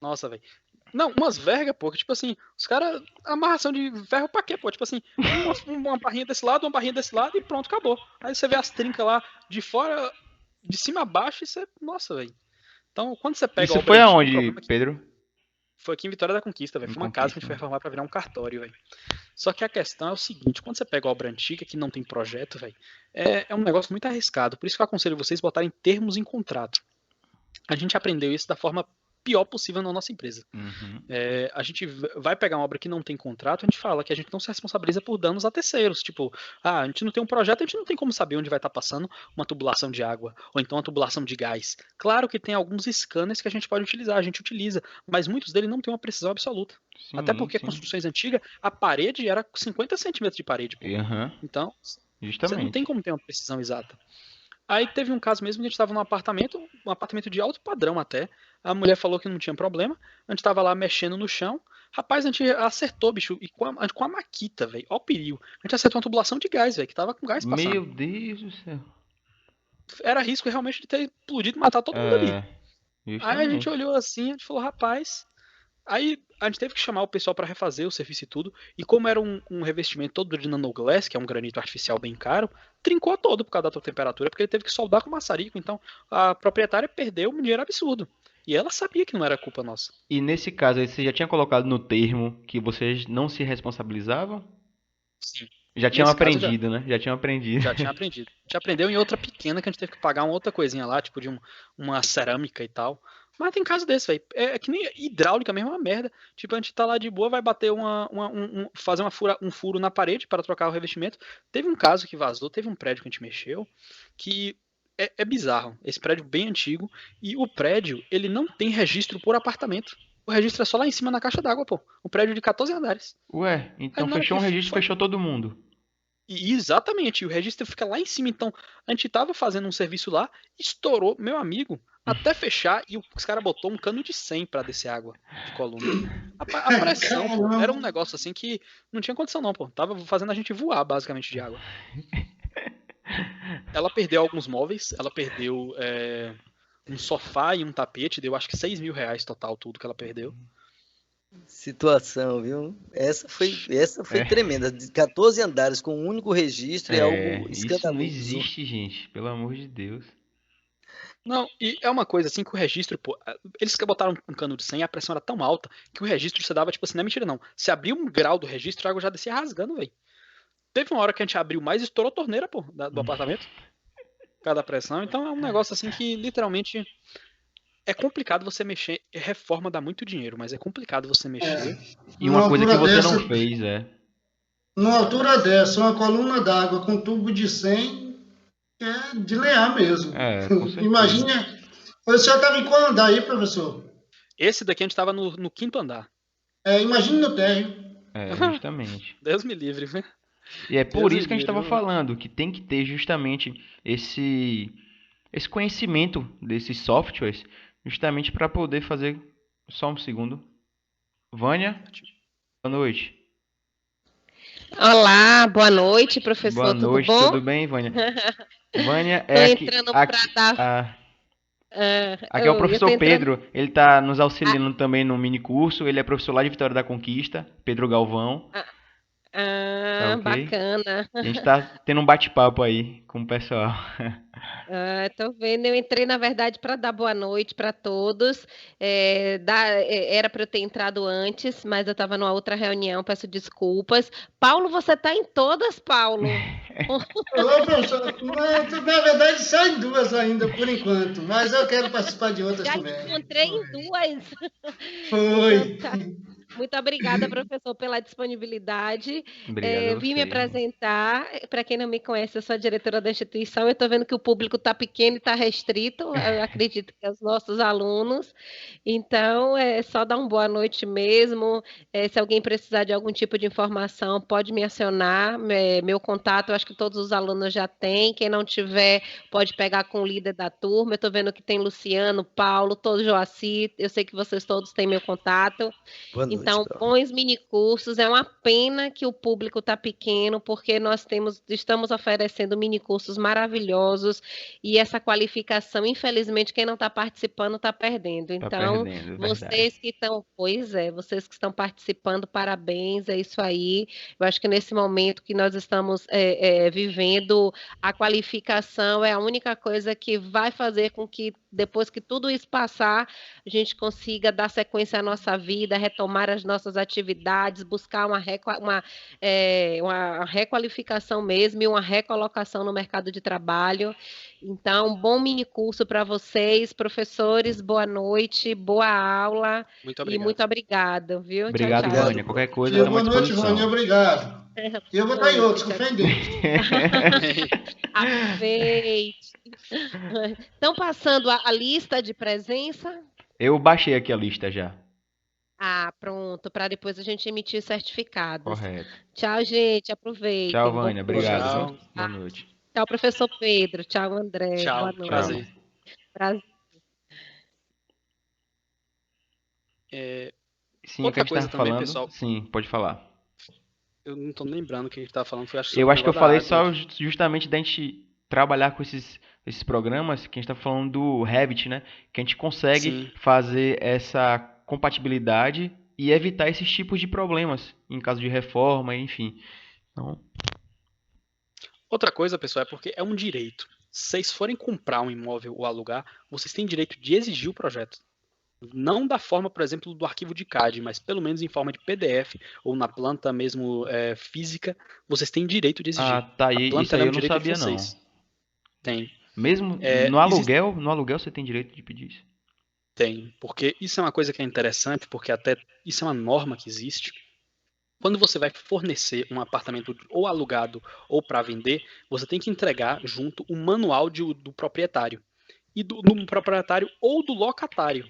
Nossa, velho. Não, umas vergas, pô. Que, tipo assim, os caras. Amarração de ferro pra quê, pô? Tipo assim, uma barrinha desse lado, uma barrinha desse lado e pronto, acabou. Aí você vê as trincas lá de fora, de cima a baixo e você. Nossa, velho. Então, quando você pega. Isso foi aonde, Pedro? Foi aqui em Vitória da Conquista, velho. Foi uma casa que a gente foi reformar pra virar um cartório, velho. Só que a questão é o seguinte, quando você pega a obra antiga, que não tem projeto, velho, é um negócio muito arriscado. Por isso que eu aconselho vocês botarem termos em contrato. A gente aprendeu isso da forma pior possível na nossa empresa. A gente vai pegar uma obra que não tem contrato, a gente fala que a gente não se responsabiliza por danos a terceiros. Tipo, a gente não tem um projeto, a gente não tem como saber onde vai estar passando uma tubulação de água, ou então uma tubulação de gás. Claro que tem alguns scanners que a gente pode utilizar, a gente utiliza, mas muitos deles não têm uma precisão absoluta. Até porque construções antigas, a parede era 50 centímetros de parede. Então, você não tem como ter uma precisão exata. Aí teve um caso mesmo que a gente estava num apartamento, um apartamento de alto padrão até. A mulher falou que não tinha problema. A gente estava lá mexendo no chão. Rapaz, a gente acertou, bicho, e com a maquita, velho. Ó o perigo. A gente acertou uma tubulação de gás, velho, que tava com gás passando. Meu Deus do céu. Era risco realmente de ter explodido e matar todo mundo ali. Aí a gente olhou assim, a gente falou, rapaz. Aí a gente teve que chamar o pessoal para refazer o serviço e tudo. E como era um revestimento todo de nanoglass, que é um granito artificial bem caro, trincou todo por causa da temperatura, porque ele teve que soldar com maçarico. Então a proprietária perdeu um dinheiro absurdo. E ela sabia que não era culpa nossa. E nesse caso aí, você já tinha colocado no termo que vocês não se responsabilizavam? Sim. Já tinham aprendido, né? Já tinham aprendido. Já tinha aprendido. A gente aprendeu em outra pequena que a gente teve que pagar uma outra coisinha lá, tipo de uma cerâmica e tal. Mas tem caso desse, velho. É que nem hidráulica mesmo, é uma merda. Tipo, a gente tá lá de boa, vai bater fazer um furo na parede para trocar o revestimento. Teve um caso que vazou, teve um prédio que a gente mexeu, que é bizarro. Esse prédio bem antigo, e o prédio, ele não tem registro por apartamento. O registro é só lá em cima na caixa d'água, pô. Um prédio de 14 andares. Ué, então fechou um registro, fechou todo mundo. E exatamente, o registro fica lá em cima. Então, a gente tava fazendo um serviço lá, estourou, meu amigo, até fechar, e os caras botou um cano de 100 pra descer água de coluna. A pressão, pô, era um negócio assim que não tinha condição não, pô. Tava fazendo a gente voar, basicamente, de água. Ela perdeu alguns móveis, ela perdeu um sofá e um tapete, deu acho que R$6.000 total, tudo que ela perdeu. Situação, viu? Essa foi tremenda. De 14 andares com um único registro é algo Isso escandaloso. não existe, gente. Pelo amor de Deus. Não, e é uma coisa assim que o registro, pô, eles que botaram um cano de 100, a pressão era tão alta que o registro você dava, tipo assim, não é mentira não. Se abriu um grau do registro, a água já descia rasgando, velho. Teve uma hora que a gente abriu mais e estourou a torneira, pô, do apartamento. Por causa da pressão. Então é um negócio assim que literalmente é complicado você mexer. Reforma dá muito dinheiro, mas é complicado você mexer. E uma coisa que você não fez, Numa altura dessa, uma coluna d'água com tubo de 100 é de lenhar mesmo. Com certeza. Imagina. O senhor estava em qual andar aí, professor? Esse daqui a gente estava no 5º andar. Imagina no térreo. Justamente. Deus me livre, né? E é por isso que a gente estava falando, que tem que ter justamente esse conhecimento desses softwares, justamente para poder fazer... Só um segundo. Vânia, boa noite. Olá, boa noite, professor. Boa noite, tudo bom? Tudo bem, Vânia? Vânia Tô entrando para dar... Aqui é o professor Pedro, ele está nos auxiliando também no mini curso, ele é professor lá de Vitória da Conquista, Pedro Galvão. Tá okay? Bacana. A gente tá tendo um bate-papo aí com o pessoal. Tô vendo, eu entrei na verdade para dar boa noite para todos. Era para eu ter entrado antes, mas eu estava numa outra reunião, peço desculpas. Paulo, você tá em todas, Paulo? Ô, professor, na verdade só em 2 ainda, por enquanto, mas eu quero participar de outras também. Já encontrei em 2. Foi. Então, tá. Muito obrigada, professor, pela disponibilidade. Vim me apresentar. Para quem não me conhece, eu sou a diretora da instituição. Eu estou vendo que o público está pequeno e está restrito. Eu acredito que é os nossos alunos. Então, é só dar uma boa noite mesmo. Se alguém precisar de algum tipo de informação, pode me acionar. Meu contato, eu acho que todos os alunos já têm. Quem não tiver, pode pegar com o líder da turma. Eu estou vendo que tem Luciano, Paulo, todo Joaci. Eu sei que vocês todos têm meu contato. Boa noite, então, bons minicursos. É uma pena que o público está pequeno, porque nós estamos oferecendo minicursos maravilhosos e essa qualificação, infelizmente, quem não está participando está perdendo. Então, vocês que estão, vocês que estão participando, parabéns, é isso aí. Eu acho que nesse momento que nós estamos vivendo, a qualificação é a única coisa que vai fazer com que, depois que tudo isso passar, a gente consiga dar sequência à nossa vida, retomar as nossas atividades, buscar uma requalificação mesmo e uma recolocação no mercado de trabalho. Então, bom mini curso para vocês, professores, boa noite, boa aula. Muito obrigado. E muito obrigado, viu? Obrigado, tchau, tchau. Vânia. Qualquer coisa, boa noite, Vânia, obrigado. Eu vou estar em outros, com fé em Deus. Aproveite. Estão passando a lista de presença? Eu baixei aqui a lista já. Pronto, para depois a gente emitir certificados. Correto. Tchau, gente, aproveitem. Tchau, Vânia, obrigado. Tchau. Boa noite. Tchau, professor Pedro. Tchau, André. Tchau, boa noite. prazer. Prazer. Sim, outra o que a gente coisa tava também, falando. pessoal. Sim, pode falar. Eu não tô lembrando o que a gente tava falando. Eu acho que eu falei só justamente da gente trabalhar com esses programas que a gente tá falando do Revit, né? Que a gente consegue fazer essa compatibilidade e evitar esses tipos de problemas em caso de reforma, enfim. Então... Outra coisa, pessoal, é porque é um direito. Se vocês forem comprar um imóvel ou alugar, vocês têm direito de exigir o projeto. Não da forma, por exemplo, do arquivo de CAD, mas pelo menos em forma de PDF ou na planta mesmo física, vocês têm direito de exigir. Tá aí, isso aí eu não sabia não. Tem. Mesmo no aluguel você tem direito de pedir isso? Tem, porque isso é uma coisa que é interessante, porque até isso é uma norma que existe. Quando você vai fornecer um apartamento ou alugado ou para vender, você tem que entregar junto o manual do proprietário. E do proprietário ou do locatário.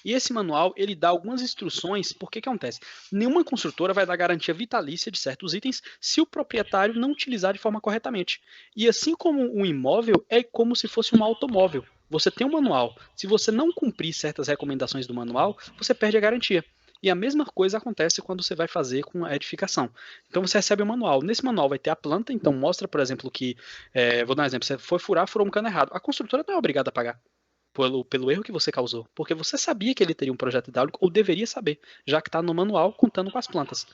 E esse manual, ele dá algumas instruções, porque que acontece? Nenhuma construtora vai dar garantia vitalícia de certos itens se o proprietário não utilizar de forma corretamente. E assim como um imóvel, é como se fosse um automóvel. Você tem um manual. Se você não cumprir certas recomendações do manual, você perde a garantia. E a mesma coisa acontece quando você vai fazer com a edificação. Então você recebe o manual. Nesse manual vai ter a planta, então mostra, por exemplo, que. Vou dar um exemplo: você foi furar, furou um cano errado. A construtora não é obrigada a pagar pelo erro que você causou, porque você sabia que ele teria um projeto hidráulico, ou deveria saber, já que está no manual contando com as plantas.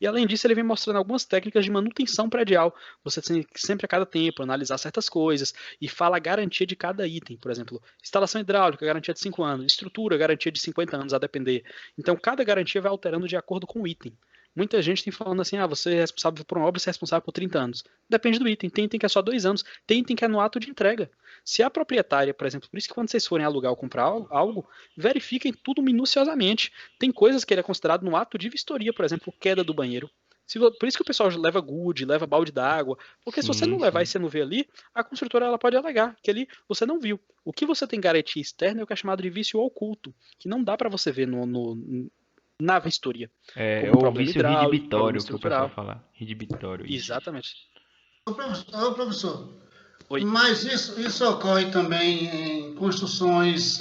E além disso, ele vem mostrando algumas técnicas de manutenção predial. Você tem que sempre a cada tempo analisar certas coisas e fala a garantia de cada item. Por exemplo, instalação hidráulica, garantia de 5 anos, estrutura, garantia de 50 anos, a depender. Então, cada garantia vai alterando de acordo com o item. Muita gente tem falando assim, você é responsável por uma obra, você é responsável por 30 anos. Depende do item. Tem item que é só 2 anos, tem item que é no ato de entrega. Se a proprietária, por exemplo, por isso que quando vocês forem alugar ou comprar algo, verifiquem tudo minuciosamente. Tem coisas que ele é considerado no ato de vistoria, por exemplo, queda do banheiro. Por isso que o pessoal leva gude, leva balde d'água, porque se você não levar e você não vê ali, a construtora ela pode alegar que ali você não viu. O que você tem garantia externa é o que é chamado de vício oculto, que não dá para você ver na vistoria. É o vício redibitório que o pessoal fala. Redibitório. Exatamente. Ô, professor, Oi. mas isso ocorre também em construções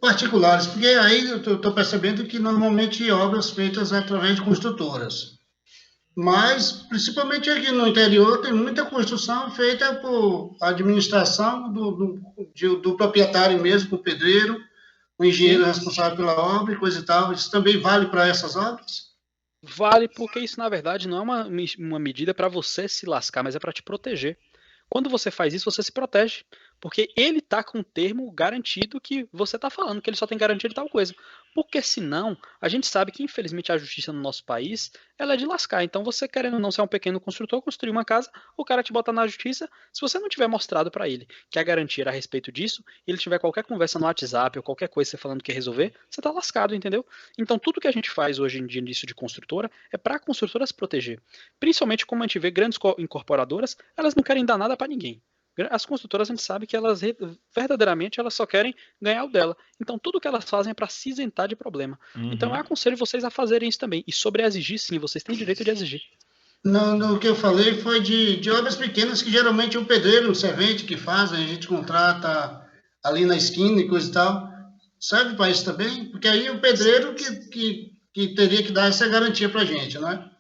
particulares, porque aí eu estou percebendo que normalmente obras feitas através de construtoras. Mas, principalmente aqui no interior, tem muita construção feita por administração do proprietário mesmo, do pedreiro, o engenheiro responsável pela obra e coisa e tal. Isso também vale para essas obras? Vale porque isso, na verdade, não é uma medida para você se lascar, mas é para te proteger. Quando você faz isso, você se protege. Porque ele está com um termo garantido que você está falando, que ele só tem garantia de tal coisa. Porque senão, a gente sabe que infelizmente a justiça no nosso país, ela é de lascar. Então você querendo ou não ser um pequeno construtor, construir uma casa, o cara te bota na justiça. Se você não tiver mostrado para ele que a garantia era a respeito disso, e ele tiver qualquer conversa no WhatsApp ou qualquer coisa você falando que quer resolver, você está lascado, entendeu? Então tudo que a gente faz hoje em dia nisso de construtora é para a construtora se proteger. Principalmente como a gente vê grandes incorporadoras, elas não querem dar nada para ninguém. As construtoras, a gente sabe que elas verdadeiramente elas só querem ganhar o dela. Então tudo que elas fazem é para se isentar de problema. Então eu aconselho vocês a fazerem isso também. E sobre exigir, sim, vocês têm direito de exigir. No que eu falei foi de obras pequenas que geralmente é o pedreiro, o servente que faz, a gente contrata ali na esquina e coisa e tal. Serve para isso também? Porque aí o pedreiro que teria que dar essa garantia para a gente, não é?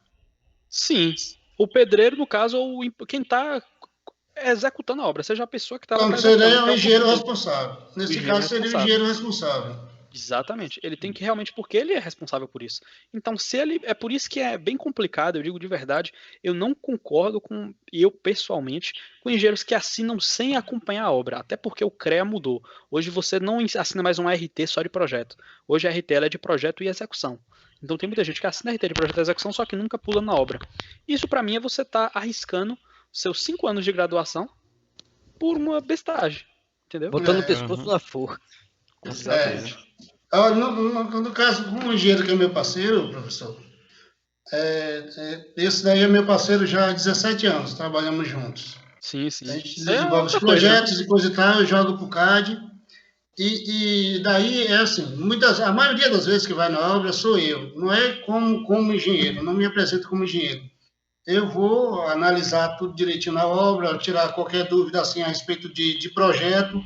Sim. O pedreiro, no caso, ou quem está executando a obra, seja a pessoa que está lá. Então, seria o engenheiro responsável. Nesse caso, seria o engenheiro responsável. Exatamente. Ele tem que realmente, porque ele é responsável por isso. Então, se ele. É por isso que é bem complicado, eu digo de verdade, eu não concordo com, eu pessoalmente, com engenheiros que assinam sem acompanhar a obra. Até porque o CREA mudou. Hoje você não assina mais um RT só de projeto. Hoje a RT ela é de projeto e execução. Então tem muita gente que assina RT de projeto e execução, só que nunca pula na obra. Isso para mim é você estar arriscando seus 5 anos de graduação por uma bestagem, entendeu? Botando o pescoço na forca. Com certeza. No caso, um engenheiro que é meu parceiro, professor, esse daí é meu parceiro já há 17 anos, trabalhamos juntos. Sim, sim. A gente desenvolve os projetos e coisa e tal, eu jogo pro CAD, e daí é assim, a maioria das vezes que vai na obra sou eu, não é como engenheiro, não me apresento como engenheiro. Eu vou analisar tudo direitinho na obra, tirar qualquer dúvida assim a respeito de projeto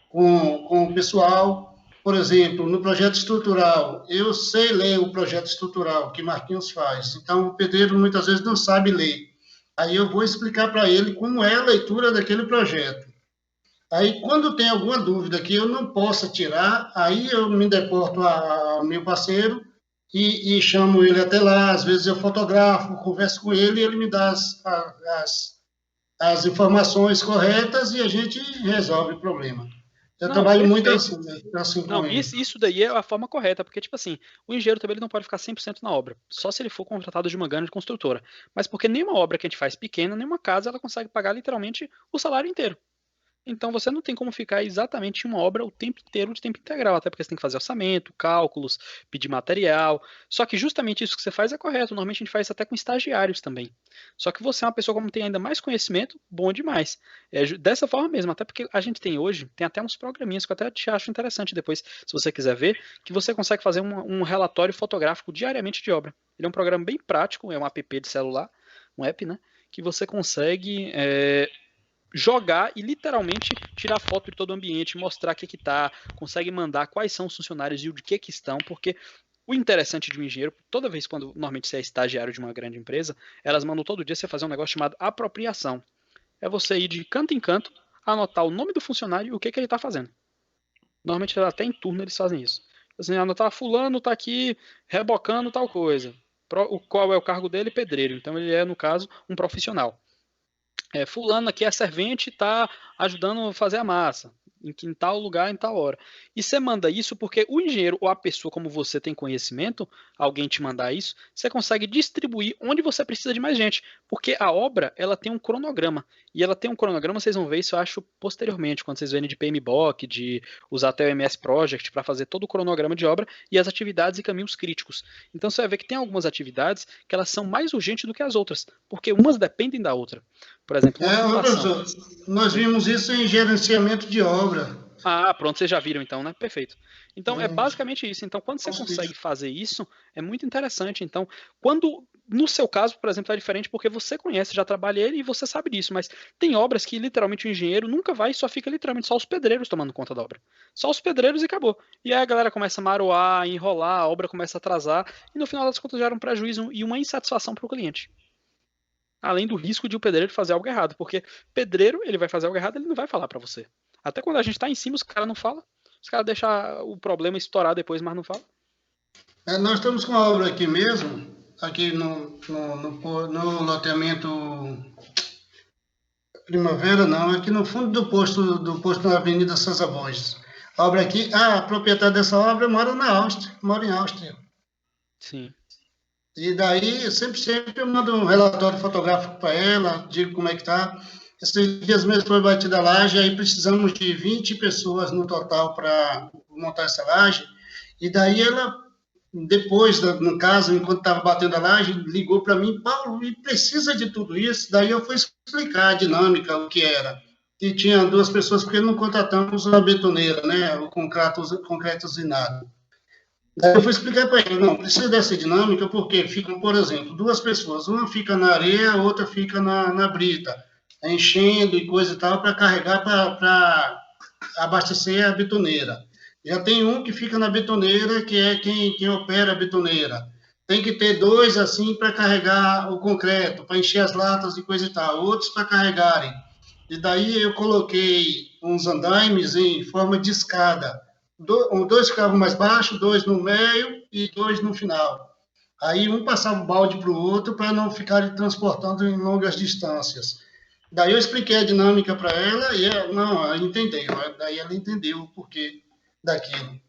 com o pessoal. Por exemplo, no projeto estrutural, eu sei ler o projeto estrutural que Marquinhos faz, então o pedreiro muitas vezes não sabe ler. Aí eu vou explicar para ele como é a leitura daquele projeto. Aí, quando tem alguma dúvida que eu não possa tirar, aí eu me deporto ao meu parceiro e chamo ele até lá, às vezes eu fotografo, converso com ele e ele me dá as informações corretas e a gente resolve o problema. Eu trabalho muito assim com ele. Isso daí é a forma correta, porque, tipo assim, o engenheiro também ele não pode ficar 100% na obra, só se ele for contratado de uma grande construtora. Mas porque nenhuma obra que a gente faz pequena, nenhuma casa, ela consegue pagar literalmente o salário inteiro. Então você não tem como ficar exatamente em uma obra o tempo inteiro de tempo integral, até porque você tem que fazer orçamento, cálculos, pedir material. Só que justamente isso que você faz é correto. Normalmente a gente faz isso até com estagiários também. Só que você é uma pessoa como tem ainda mais conhecimento, bom demais. Dessa forma mesmo, até porque a gente tem hoje, tem até uns programinhas que eu até te acho interessante depois, se você quiser ver, que você consegue fazer um relatório fotográfico diariamente de obra. Ele é um programa bem prático, é um app de celular, um app, né? Que você consegue jogar e literalmente tirar foto de todo o ambiente, mostrar o que está, consegue mandar quais são os funcionários e o de que estão, porque o interessante de um engenheiro, toda vez quando normalmente você é estagiário de uma grande empresa, elas mandam todo dia você fazer um negócio chamado apropriação. É você ir de canto em canto, anotar o nome do funcionário e o que ele está fazendo. Normalmente até em turno eles fazem isso. Assim, anotar fulano está aqui rebocando tal coisa. Qual é o cargo dele? Pedreiro. Então ele é, no caso, um profissional. Fulano aqui é servente e está ajudando a fazer a massa, em tal lugar, em tal hora. E você manda isso porque o engenheiro ou a pessoa, como você tem conhecimento, alguém te mandar isso, você consegue distribuir onde você precisa de mais gente. Porque a obra, ela tem um cronograma. E ela tem um cronograma, vocês vão ver isso, eu acho, posteriormente, quando vocês verem de PMBOK, de usar até o MS Project para fazer todo o cronograma de obra e as atividades e caminhos críticos. Então você vai ver que tem algumas atividades que elas são mais urgentes do que as outras, porque umas dependem da outra. Por exemplo, uma fundação. Professor, nós vimos isso em gerenciamento de obra. Ah, pronto, vocês já viram então, né? Perfeito. Então é Vimos. basicamente isso. Então, quando você Nossa, consegue fazer isso, é muito interessante. Então, quando no seu caso, por exemplo, é diferente porque você conhece, já trabalha ele e você sabe disso, mas tem obras que literalmente o engenheiro nunca vai e só fica literalmente só os pedreiros tomando conta da obra. Só os pedreiros e acabou. E aí a galera começa a maroar, enrolar, a obra começa a atrasar e no final das contas gera um prejuízo e uma insatisfação para o cliente. Além do risco de o pedreiro fazer algo errado, porque pedreiro, ele vai fazer algo errado, ele não vai falar para você. Até quando a gente tá em cima, os caras não falam. Os caras deixam o problema estourar depois, mas não falam. Nós estamos com uma obra aqui mesmo, aqui no loteamento Primavera, não, aqui no fundo do posto na Avenida Sousa Borges. A obra aqui, a proprietária dessa obra mora na Áustria, mora em Áustria. Sim. E daí, sempre eu mando um relatório fotográfico para ela, digo como é que tá. Esses dias mesmo foi batida a laje, aí precisamos de 20 pessoas no total para montar essa laje. E daí ela, depois, no caso, enquanto estava batendo a laje, ligou para mim, Paulo, e precisa de tudo isso? Daí eu fui explicar a dinâmica, o que era. E tinha duas pessoas, porque não contratamos a betoneira, né, o concreto usinado. Daí eu fui explicar para ele, não, precisa dessa dinâmica porque ficam, por exemplo, duas pessoas, uma fica na areia, a outra fica na brita, enchendo e coisa e tal, para carregar, para abastecer a betoneira. Já tem um que fica na betoneira, que é quem opera a betoneira. Tem que ter dois assim para carregar o concreto, para encher as latas e coisa e tal, outros para carregarem. E daí eu coloquei uns andaimes em forma de escada. Dois ficavam mais baixos, dois no meio e dois no final. Aí um passava o balde para o outro para não ficarem transportando em longas distâncias. Daí eu expliquei a dinâmica para ela e ela entendeu. Daí ela entendeu o porquê daquilo.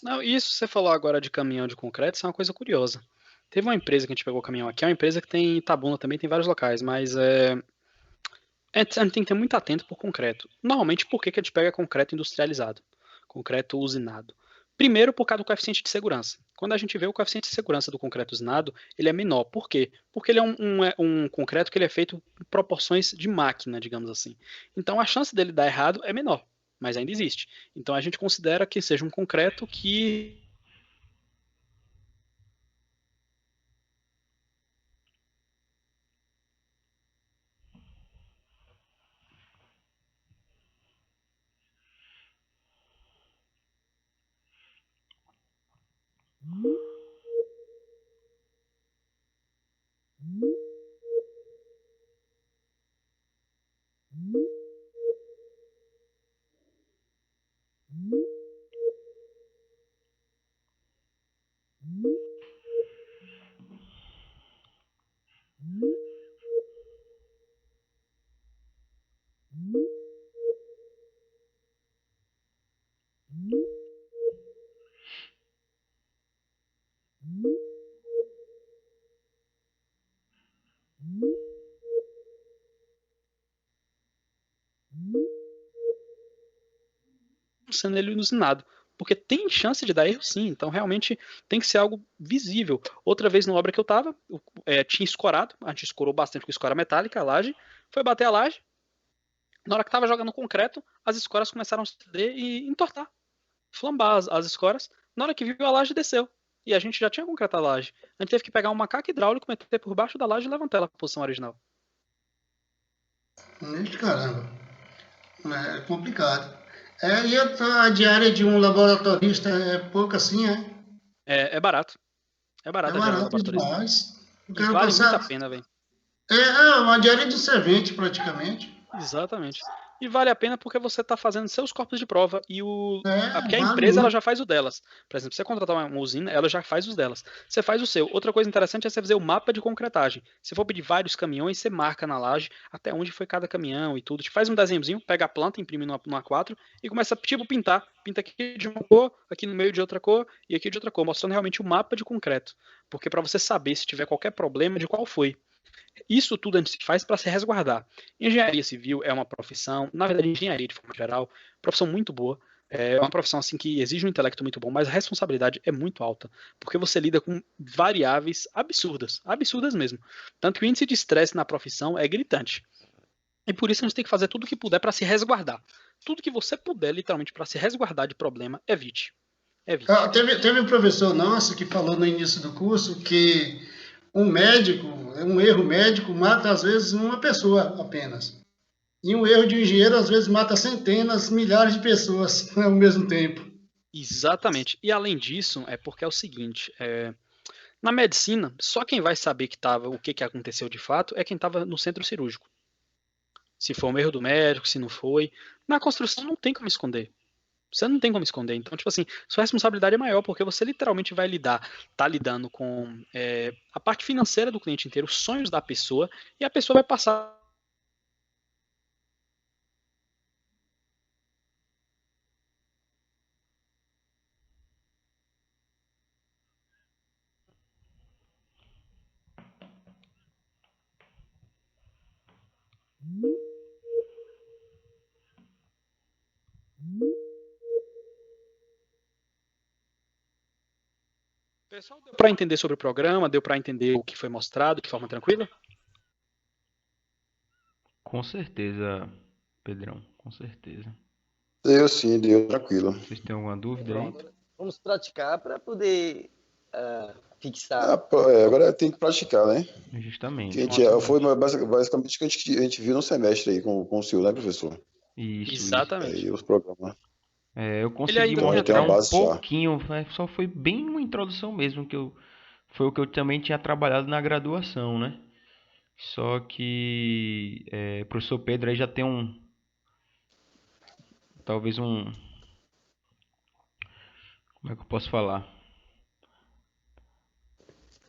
Não, isso você falou agora de caminhão de concreto, isso é uma coisa curiosa. Teve uma empresa que a gente pegou o caminhão aqui, é uma empresa que tem em Itabuna também, tem vários locais, mas a gente tem que ter muito atento por concreto. Normalmente, por que a gente pega concreto industrializado? Concreto usinado. Primeiro, por causa do coeficiente de segurança. Quando a gente vê o coeficiente de segurança do concreto usinado, ele é menor. Por quê? Porque ele é um concreto que ele é feito em proporções de máquina, digamos assim. Então, a chance dele dar errado é menor, mas ainda existe. Então, a gente considera que seja um concreto que sendo iluminado. Porque tem chance de dar erro sim, então realmente tem que ser algo visível. Outra vez na obra que eu estava, tinha escorado, a gente escorou bastante com escora metálica, a laje, foi bater a laje, na hora que estava jogando concreto, as escoras começaram a ceder e entortar, flambar as escoras, na hora que viu a laje desceu, e a gente já tinha concretado a laje. A gente teve que pegar um macaco hidráulico, meter por baixo da laje e levantar ela para a posição original. Caramba, é complicado. E a diária de um laboratorista é pouco assim, É barato. É barato É a diária do barato laboratorista. demais. E vale muito a pena, velho. É uma diária de servente, praticamente. Exatamente. E vale a pena porque você está fazendo seus corpos de prova e porque a vale empresa ela muito. já faz o delas. Por exemplo, você contratar uma usina, ela já faz os delas. Você faz o seu. Outra coisa interessante é você fazer o mapa de concretagem. Se for pedir vários caminhões, você marca na laje até onde foi cada caminhão e tudo. Te faz um desenhozinho, pega a planta, imprime no A4 e começa tipo pintar. Pinta aqui de uma cor, aqui no meio de outra cor e aqui de outra cor, mostrando realmente o mapa de concreto. Porque para você saber se tiver qualquer problema de qual foi. Isso tudo a gente faz para se resguardar. Engenharia civil é uma profissão, na verdade, engenharia de forma geral, profissão muito boa. É uma profissão assim que exige um intelecto muito bom, mas a responsabilidade é muito alta, porque você lida com variáveis absurdas mesmo. Tanto que o índice de estresse na profissão é gritante. E por isso a gente tem que fazer tudo o que puder para se resguardar. Tudo que você puder, literalmente, para se resguardar de problema, evite. Teve um professor nosso que falou no início do curso que um erro médico mata às vezes uma pessoa apenas. E um erro de um engenheiro às vezes mata centenas, milhares de pessoas ao mesmo tempo. Exatamente. E além disso, é porque é o seguinte, na medicina, só quem vai saber o que aconteceu de fato é quem estava no centro cirúrgico. Se foi um erro do médico, se não foi. Na construção não tem como esconder. Você não tem como esconder. Então, tipo assim, sua responsabilidade é maior, porque você literalmente vai tá lidando com a parte financeira do cliente inteiro, os sonhos da pessoa, e a pessoa vai passar. Pessoal, deu para entender sobre o programa? Deu para entender o que foi mostrado de forma tranquila? Com certeza, Pedrão, com certeza. Deu, tranquilo. Vocês têm alguma dúvida aí? Vamos praticar para poder fixar. Agora tem que praticar, né? Justamente. Foi basicamente o que a gente viu no semestre aí com o senhor, né, professor? Isso. Exatamente. E os programas. Eu consegui mostrar um pouquinho, só foi bem uma introdução mesmo, foi o que eu também tinha trabalhado na graduação, né? Só que o professor Pedro aí já tem talvez como é que eu posso falar?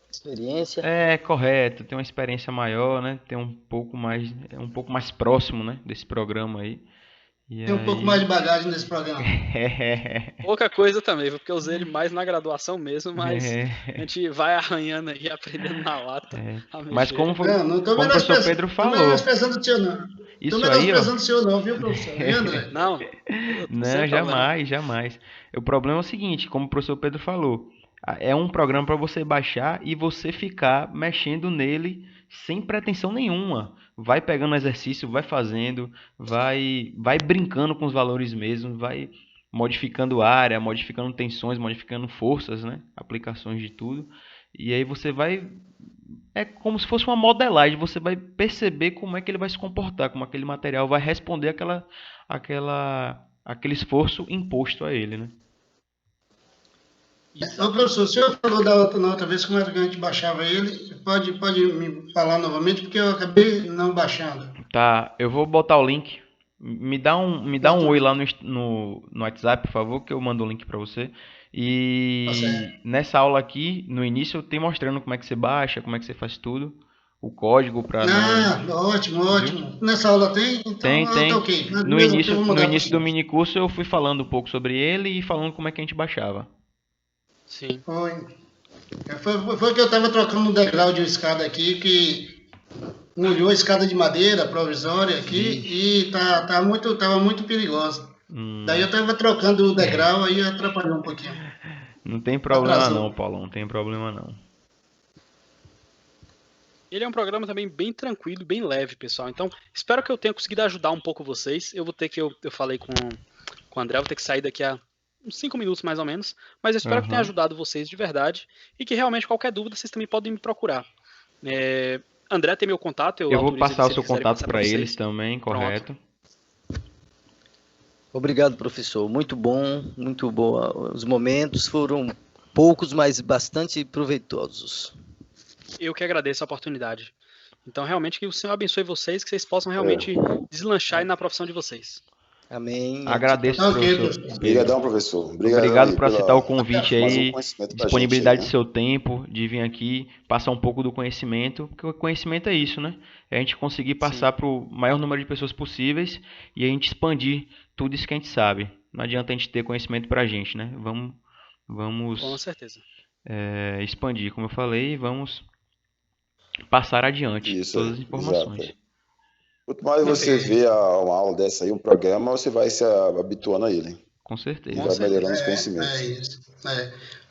Experiência. Correto, tem uma experiência maior, né? Tem um pouco mais próximo, né, desse programa aí. Tem um pouco mais de bagagem nesse programa. Pouca coisa também, porque eu usei ele mais na graduação mesmo, mas a gente vai arranhando aí, aprendendo na lata. Mas como o professor Pedro falou. Não tô menosprezando o senhor, não. Isso não aí, o senhor, não, viu, professor? André? Não, jamais. O problema é o seguinte, como o professor Pedro falou, é um programa para você baixar e você ficar mexendo nele sem pretensão nenhuma. Vai pegando exercício, vai fazendo, vai brincando com os valores mesmo, vai modificando área, modificando tensões, modificando forças, né? Aplicações de tudo. E aí você vai... É como se fosse uma modelagem, você vai perceber como é que ele vai se comportar, como aquele material vai responder aquele esforço imposto a ele, né? Professor, o senhor falou na outra vez como é que a gente baixava ele. Pode me falar novamente, porque eu acabei não baixando. Tá, eu vou botar o link. Me dá um oi lá no WhatsApp, por favor, que eu mando o link para você. E nessa aula aqui, no início, eu tenho mostrando como é que você baixa, como é que você faz tudo. O código para... Ótimo. Viu? Nessa aula tem? Então, tem. Tá okay. No início do minicurso, eu fui falando um pouco sobre ele e falando como é que a gente baixava. Sim. Foi que eu estava trocando um degrau de uma escada aqui, que molhou a escada de madeira provisória aqui e tava muito perigosa. Daí eu estava trocando o degrau, aí atrapalhou um pouquinho. Não tem problema Atrasou. não, Paulo, não tem problema não. Ele é um programa também bem tranquilo, bem leve, pessoal. Então, espero que eu tenha conseguido ajudar um pouco vocês. Eu falei com o André, vou ter que sair daqui a uns 5 minutos mais ou menos. Mas eu espero que tenha ajudado vocês de verdade. E que realmente qualquer dúvida vocês também podem me procurar. André tem meu contato. Eu vou autorizo passar ele, o se seu eles quiserem contato passar para vocês. eles também, correto? Obrigado, professor. Muito bom, muito boa. Os momentos foram poucos, mas bastante proveitosos. Eu que agradeço a oportunidade. Então, realmente, que o Senhor abençoe vocês, que vocês possam realmente deslanchar aí na profissão de vocês. Amém. Agradeço, Ok, professor professor. Obrigadão, professor. Obrigado aí por aceitar o convite mais um aí, conhecimento pra disponibilidade do gente aí, seu tempo, de vir aqui, passar um pouco do conhecimento, porque o conhecimento é isso, né? É a gente conseguir passar para o maior número de pessoas possíveis e a gente expandir tudo isso que a gente sabe. Não adianta a gente ter conhecimento pra gente, né? Com Vamos certeza. expandir, como eu falei, e vamos passar adiante Isso todas aí, as informações. exato. Quanto mais você vê uma aula dessa aí, um programa, você vai se habituando a ele. Com E certeza. vai melhorando os conhecimentos. É isso.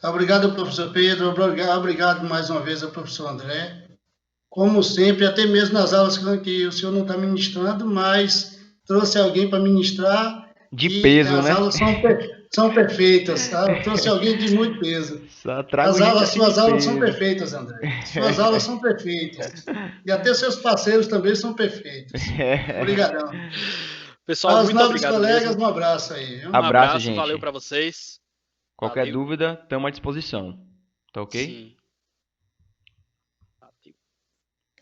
Obrigado, professor Pedro. Obrigado mais uma vez ao professor André. Como sempre, até mesmo nas aulas que o senhor não está ministrando, mas trouxe alguém para ministrar. De peso, as né? aulas são perfeitas, tá? Trouxe alguém de muito peso. Só trago gente assim Suas de aulas são peso. perfeitas, André. Suas aulas são perfeitas. E até seus parceiros também são perfeitos. Obrigadão. Pessoal, Aos muito novos obrigado colegas, mesmo. um abraço aí. Viu? Um Abraço, gente. valeu para vocês. Qualquer Valeu. dúvida, estamos à disposição. Tá ok? Sim.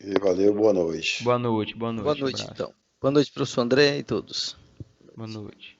E valeu, boa noite. Boa noite, Boa noite, abraço. então. Boa noite, professor André e todos. Boa noite.